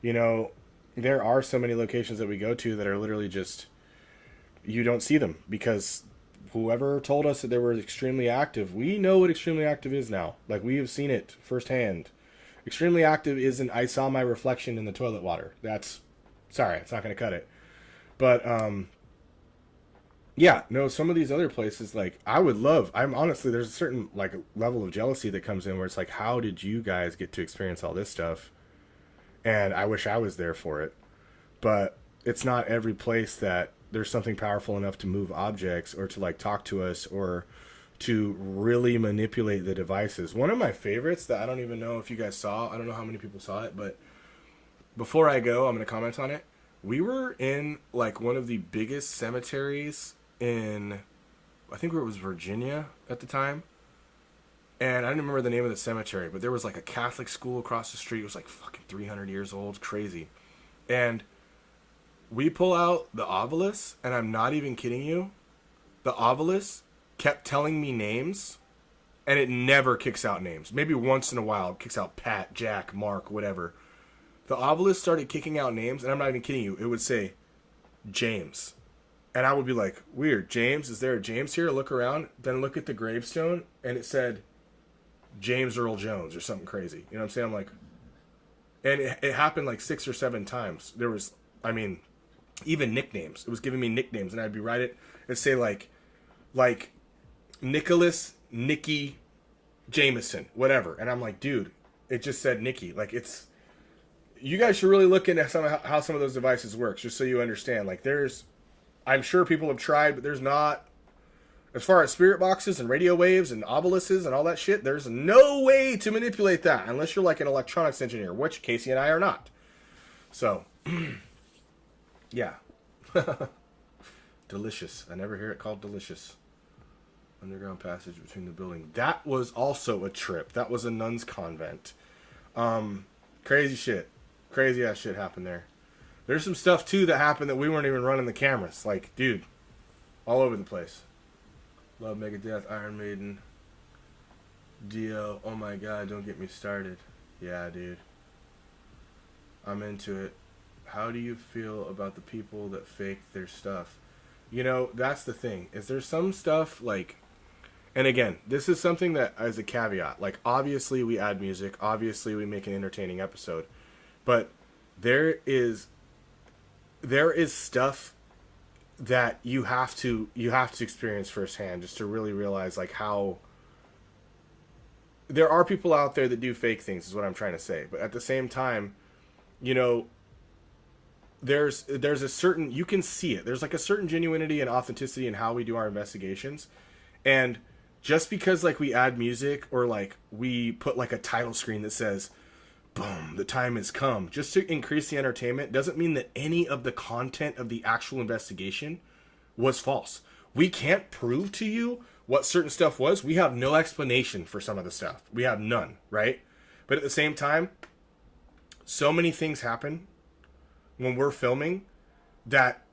there are so many locations that we go to that are literally just, you don't see them because whoever told us that they were extremely active, we know what extremely active is now. Like, we have seen it firsthand. Extremely active isn't, I saw my reflection in the toilet water. Sorry, it's not going to cut it. But, yeah, no, some of these other places, like, I'm honestly, there's a certain, like, level of jealousy that comes in where it's like, how did you guys get to experience all this stuff? And I wish I was there for it. But it's not every place that there's something powerful enough to move objects or to, like, talk to us or to really manipulate the devices. One of my favorites that I don't even know if you guys saw, I don't know how many people saw it, but before I go, I'm going to comment on it. We were in, like, one of the biggest cemeteries in, I think it was Virginia at the time. And I don't remember the name of the cemetery, but there was, like, a Catholic school across the street. It was, like, fucking 300 years old. Crazy. And we pull out the obelisk, and I'm not even kidding you. The obelisk kept telling me names, and it never kicks out names. Maybe once in a while it kicks out Pat, Jack, Mark, whatever. The obelisk started kicking out names, and I'm not even kidding you. It would say, James. And I would be like, weird, James? Is there a James here? Look around. Then look at the gravestone, and it said James Earl Jones or something crazy. You know what I'm saying? I'm like, and it happened like 6 or 7 times. There was, even nicknames. It was giving me nicknames, and I'd be it'd say like Nicholas, Nicky, Jameson, whatever. And I'm like, dude, it just said Nicky. Like, you guys should really look into how some of those devices work, just so you understand. Like, I'm sure people have tried, but there's not, as far as spirit boxes and radio waves and obelisks and all that shit, there's no way to manipulate that unless you're like an electronics engineer, which Casey and I are not. So, yeah. Delicious. I never hear it called delicious. Underground passage between the building. That was also a trip. That was a nun's convent. Crazy shit. Crazy ass shit happened there. There's some stuff too that happened that we weren't even running the cameras. Like, dude, all over the place. Love Megadeth, Iron Maiden, Dio. Oh my god, don't get me started. Yeah, dude. I'm into it. How do you feel about the people that fake their stuff? That's the thing. Is there some stuff like, and again, this is something that as a caveat, like, obviously we add music, obviously we make an entertaining episode, but there is stuff that you have to experience firsthand just to really realize, like, how there are people out there that do fake things, is what I'm trying to say. But at the same time, there's a certain, you can see it. There's like a certain genuinity and authenticity in how we do our investigations. And just because, like, we add music or like we put like a title screen that says, boom, the time has come, just to increase the entertainment, doesn't mean that any of the content of the actual investigation was false. We can't prove to you what certain stuff was. We have no explanation for some of the stuff. We have none, right? But at the same time, so many things happen when we're filming that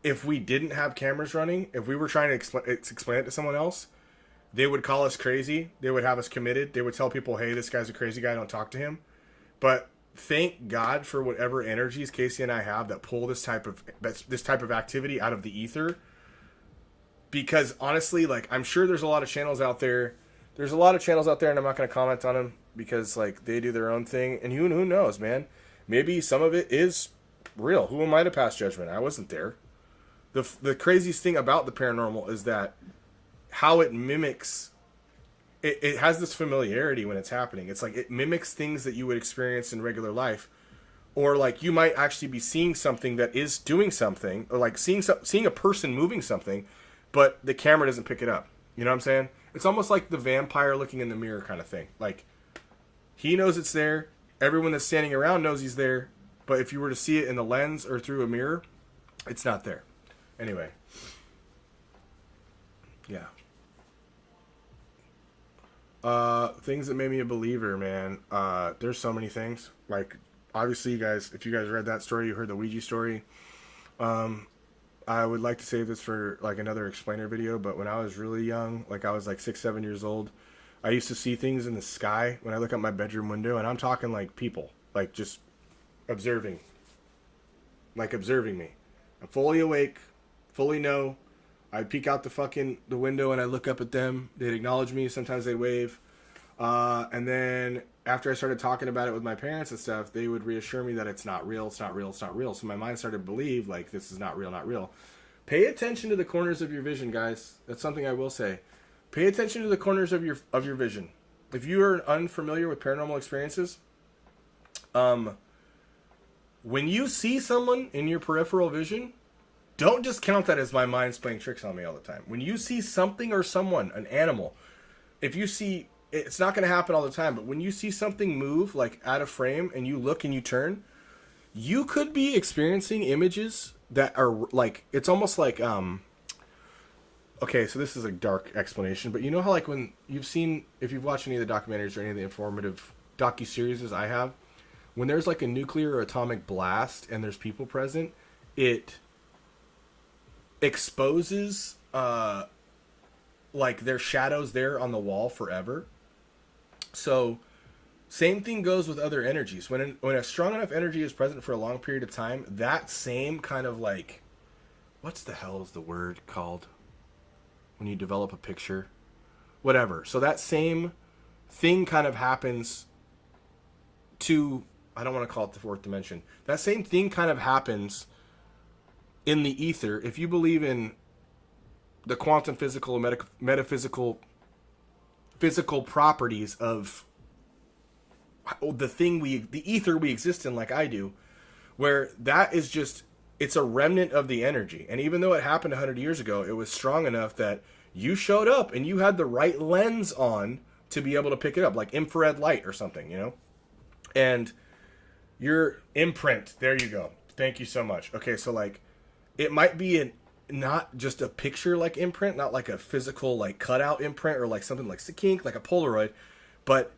if we didn't have cameras running, if we were trying to explain it to someone else, they would call us crazy. They would have us committed. They would tell people, hey, this guy's a crazy guy, don't talk to him. But thank God for whatever energies Casey and I have that pull this type of activity out of the ether. Because honestly, like, I'm sure there's a lot of channels out there there's a lot of channels out there, and I'm not going to comment on them because like they do their own thing, and who knows, man? Maybe some of it is real. Who am I to pass judgment? I wasn't there. The craziest thing about the paranormal is that how it mimics. It has this familiarity when it's happening. It's like it mimics things that you would experience in regular life, or like you might actually be seeing something that is doing something, or like seeing a person moving something, but the camera doesn't pick it up. You know what I'm saying? It's almost like the vampire looking in the mirror kind of thing. Like he knows it's there. Everyone that's standing around knows he's there, but if you were to see it in the lens or through a mirror, it's not there. Anyway, yeah. Things that made me a believer, man. There's so many things. Like, obviously, you guys, if you guys read that story, you heard the Ouija story. I would like to save this for like another explainer video, but when I was really young, like I was like 6, 7 years old, I used to see things in the sky when I look out my bedroom window, and I'm talking like people, like just observing me. I'm fully awake, fully know. I'd peek out the window and I look up at them. They'd acknowledge me. Sometimes they'd wave. And then after I started talking about it with my parents and stuff, they would reassure me that it's not real, it's not real, it's not real. So my mind started to believe, like, this is not real, not real. Pay attention to the corners of your vision, guys. That's something I will say. Pay attention to the corners of your vision. If you are unfamiliar with paranormal experiences, when you see someone in your peripheral vision, don't just count that as my mind's playing tricks on me all the time. When you see something or someone, an animal, if you see, it's not going to happen all the time, but when you see something move, like out of frame, and you look and you turn, you could be experiencing images that are like, it's almost like, okay, so this is a dark explanation, but you know how like when you've seen, if you've watched any of the documentaries or any of the informative docu-series as I have, when there's like a nuclear or atomic blast and there's people present, it exposes like their shadows there on the wall forever. So same thing goes with other energies. When a strong enough energy is present for a long period of time, that same kind of like, what's the hell is the word called when you develop a picture? Whatever. So that same thing kind of happens to, I don't want to call it the fourth dimension. That same thing kind of happens in the ether. If you believe in the quantum physical, metaphysical, physical properties of the ether we exist in, like I do, where that is just, it's a remnant of the energy. And even though it happened 100 years ago, it was strong enough that you showed up and you had the right lens on to be able to pick it up, like infrared light or something, you know? And your imprint, there you go. Thank you so much. Okay, so like, it might be not just a picture like imprint, not like a physical like cutout imprint or like something like Sikink, like a Polaroid, but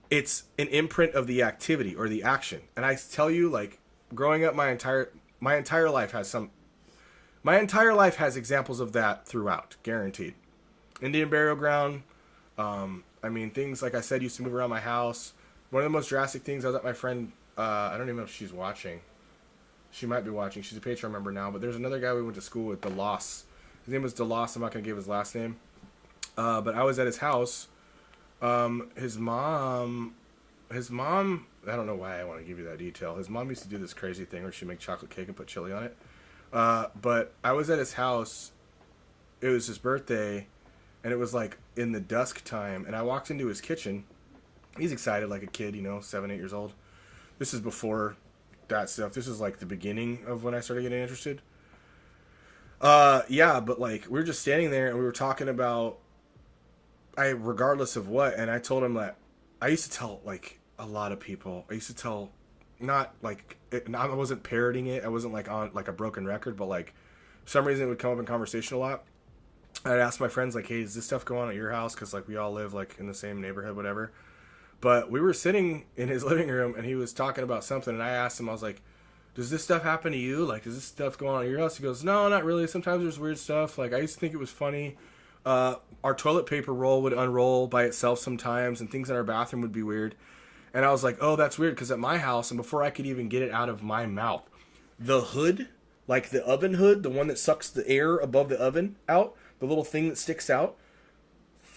it's an imprint of the activity or the action. And I tell you, like, growing up, my entire life has examples of that throughout, guaranteed. Indian burial ground. I mean, things like I said used to move around my house. One of the most drastic things, I was at my friend. I don't even know if she's watching. She might be watching. She's a Patreon member now. But there's another guy we went to school with, DeLoss. His name was DeLoss. I'm not going to give his last name. But I was at his house. His mom, I don't know why I want to give you that detail. His mom used to do this crazy thing where she'd make chocolate cake and put chili on it. But I was at his house. It was his birthday. And it was like in the dusk time. And I walked into his kitchen. He's excited like a kid, 7, 8 years old. This is before that stuff. This is like the beginning of when I started getting interested. Yeah, but like we were just standing there and we were talking about regardless of what, and I told him that I used to tell like a lot of people. I used to tell, not like I wasn't parroting it. I wasn't like on like a broken record, but like for some reason it would come up in conversation a lot. I'd ask my friends like, "Hey, does this stuff go on at your house?" Because like we all live like in the same neighborhood, whatever. But we were sitting in his living room and he was talking about something, and I asked him, I was like, does this stuff happen to you? Like, does this stuff go on at your house? He goes, no, not really. Sometimes there's weird stuff. Like, I used to think it was funny. Our toilet paper roll would unroll by itself sometimes, and things in our bathroom would be weird. And I was like, oh, that's weird, because at my house, and before I could even get it out of my mouth, the hood, like the oven hood, the one that sucks the air above the oven out, the little thing that sticks out,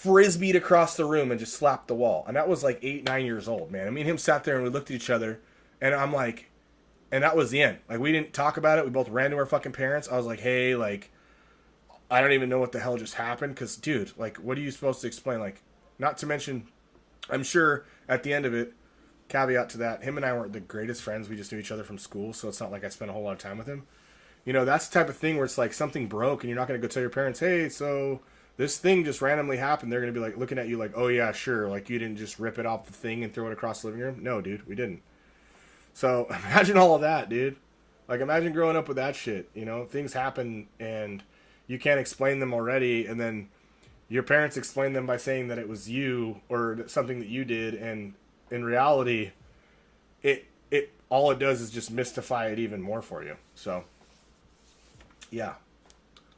frisbeed across the room and just slapped the wall. And that was like 8, 9 years old, man. I mean, him sat there and we looked at each other, and I'm like, and that was the end. Like, we didn't talk about it. We both ran to our fucking parents. I was like, hey, like, I don't even know what the hell just happened. Because, dude, like, what are you supposed to explain? Like, not to mention, I'm sure at the end of it, caveat to that, him and I weren't the greatest friends. We just knew each other from school, so it's not like I spent a whole lot of time with him. You know, that's the type of thing where it's like something broke and you're not going to go tell your parents, hey, so this thing just randomly happened. They're going to be like looking at you like, oh yeah, sure. Like, you didn't just rip it off the thing and throw it across the living room. No, dude, we didn't. So imagine all of that, dude. Like, imagine growing up with that shit. You know, things happen and you can't explain them already. And then your parents explain them by saying that it was you or something that you did. And in reality, it all it does is just mystify it even more for you. So, yeah,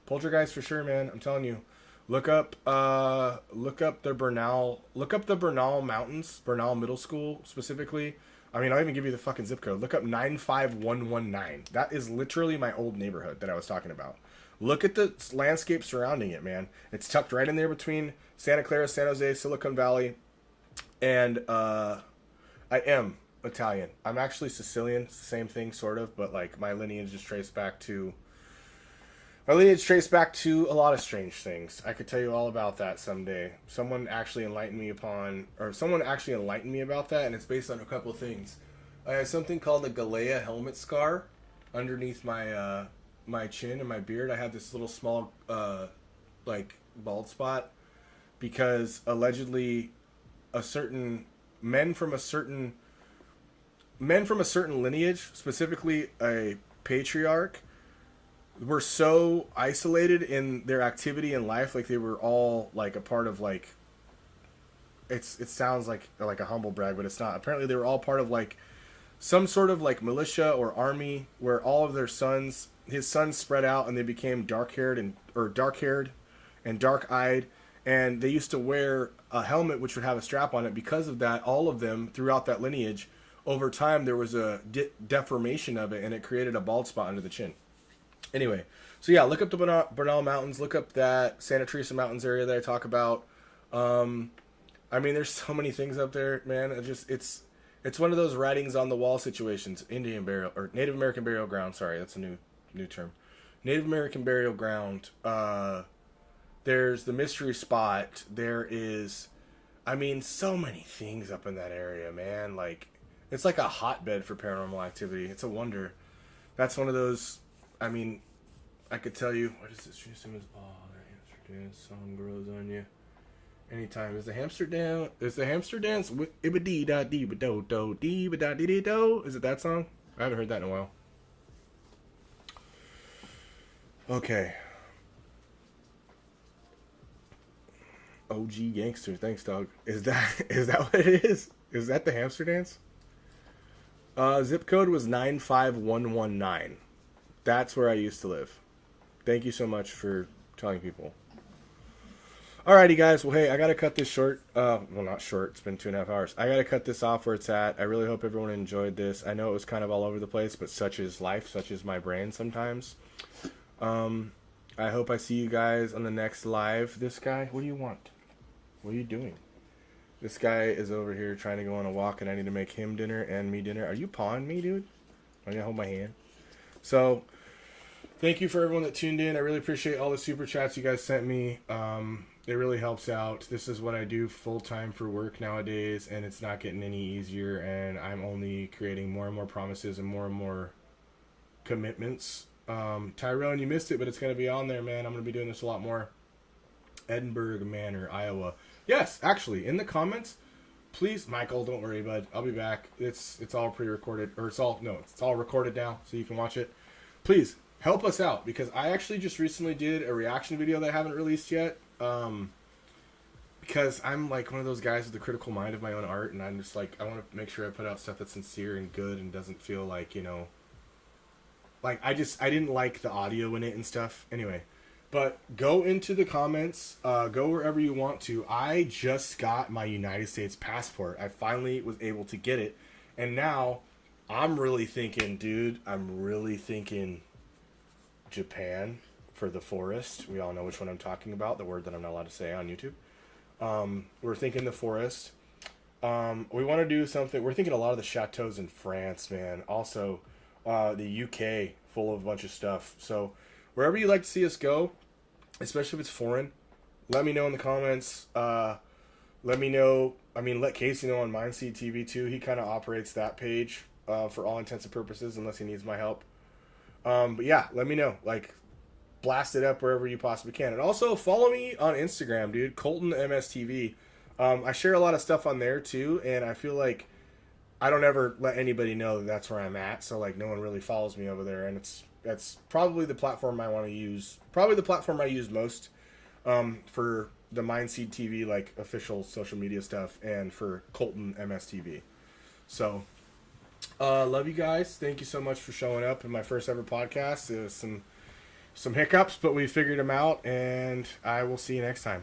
poltergeist for sure, man. I'm telling you, look up the Bernal Mountains, Bernal Middle School specifically. I mean, I'll even give you the fucking zip code. Look up 95119. That is literally my old neighborhood that I was talking about. Look at the landscape surrounding it, man. It's tucked right in there between Santa Clara, San Jose, Silicon Valley, and I am Italian. I'm actually Sicilian. It's the same thing, sort of, but like my lineage is traced back to a lot of strange things. I could tell you all about that someday. Someone actually enlightened me about that, and it's based on a couple of things. I have something called a Galea helmet scar underneath my my chin and my beard. I had this little small like bald spot because allegedly men from a certain lineage, specifically a patriarch, were so isolated in their activity in life, like they were all like a part of like, it sounds like a humble brag, but it's not. Apparently they were all part of like some sort of like militia or army where all of his sons spread out and they became dark-haired and dark-eyed, and they used to wear a helmet which would have a strap on it. Because of that, all of them throughout that lineage, over time there was a deformation of it, and it created a bald spot under the chin. Anyway, so yeah, look up the Bernal Mountains, look up that Santa Teresa Mountains area that I talk about. I mean, there's so many things up there, man. It's one of those writings on the wall situations. Indian burial, or Native American burial ground. Sorry, that's a new term. Native American burial ground. There's the mystery spot. There is, I mean, so many things up in that area, man. Like, it's like a hotbed for paranormal activity. It's a wonder. That's one of those. I mean, I could tell you, what is this? That hamster dance song grows on you. Anytime. Is the hamster dance? Is the hamster dance? Ibba da dee ba do do dee ba da dee dee do? Is it that song? I haven't heard that in a while. Okay. OG gangster. Thanks, dog. Is that what it is? Is that the hamster dance? Zip code was 95119. That's where I used to live. Thank you so much for telling people. Alrighty, guys. Well, hey, I got to cut this short. Well, not short. It's been 2.5 hours. I got to cut this off where it's at. I really hope everyone enjoyed this. I know it was kind of all over the place, but such is life. Such is my brain sometimes. I hope I see you guys on the next live. This guy, what do you want? What are you doing? This guy is over here trying to go on a walk, and I need to make him dinner and me dinner. Are you pawing me, dude? Are you going to hold my hand? So, thank you for everyone that tuned in. I really appreciate all the super chats you guys sent me. It really helps out. This is what I do full-time for work nowadays, and it's not getting any easier, and I'm only creating more and more promises and more commitments. Tyrone, you missed it, but it's going to be on there, man. I'm going to be doing this a lot more. Edinburgh Manor, Iowa. Yes, actually, in the comments, please, Michael, don't worry, bud. I'll be back. It's all pre-recorded, or it's all recorded now, so you can watch it. Please, help us out, because I actually just recently did a reaction video that I haven't released yet. Because I'm like one of those guys with a critical mind of my own art, and I'm just like, I want to make sure I put out stuff that's sincere and good and doesn't feel like, you know, like I didn't like the audio in it and stuff. Anyway, but go into the comments, go wherever you want to. I just got my United States passport. I finally was able to get it, and now I'm really thinking, dude, Japan for the forest. We all know which one I'm talking about, the word that I'm not allowed to say on YouTube. We're thinking the forest. We want to do something. We're thinking a lot of the chateaus in France, man. Also, the UK, full of a bunch of stuff. So, wherever you'd like to see us go, especially if it's foreign, let me know in the comments. Let me know. I mean, let Casey know on Mindseed TV too. He kind of operates that page for all intents and purposes, unless he needs my help. But yeah, let me know. Like, blast it up wherever you possibly can. And also, follow me on Instagram, dude. Colton MSTV. I share a lot of stuff on there too, and I feel like I don't ever let anybody know that that's where I'm at. So like, no one really follows me over there, and that's probably the platform I want to use. Probably the platform I use most for the Mindseed TV like official social media stuff, and for Colton MSTV. So, love you guys. Thank you so much for showing up in my first ever podcast. There was some hiccups, but we figured them out, and I will see you next time.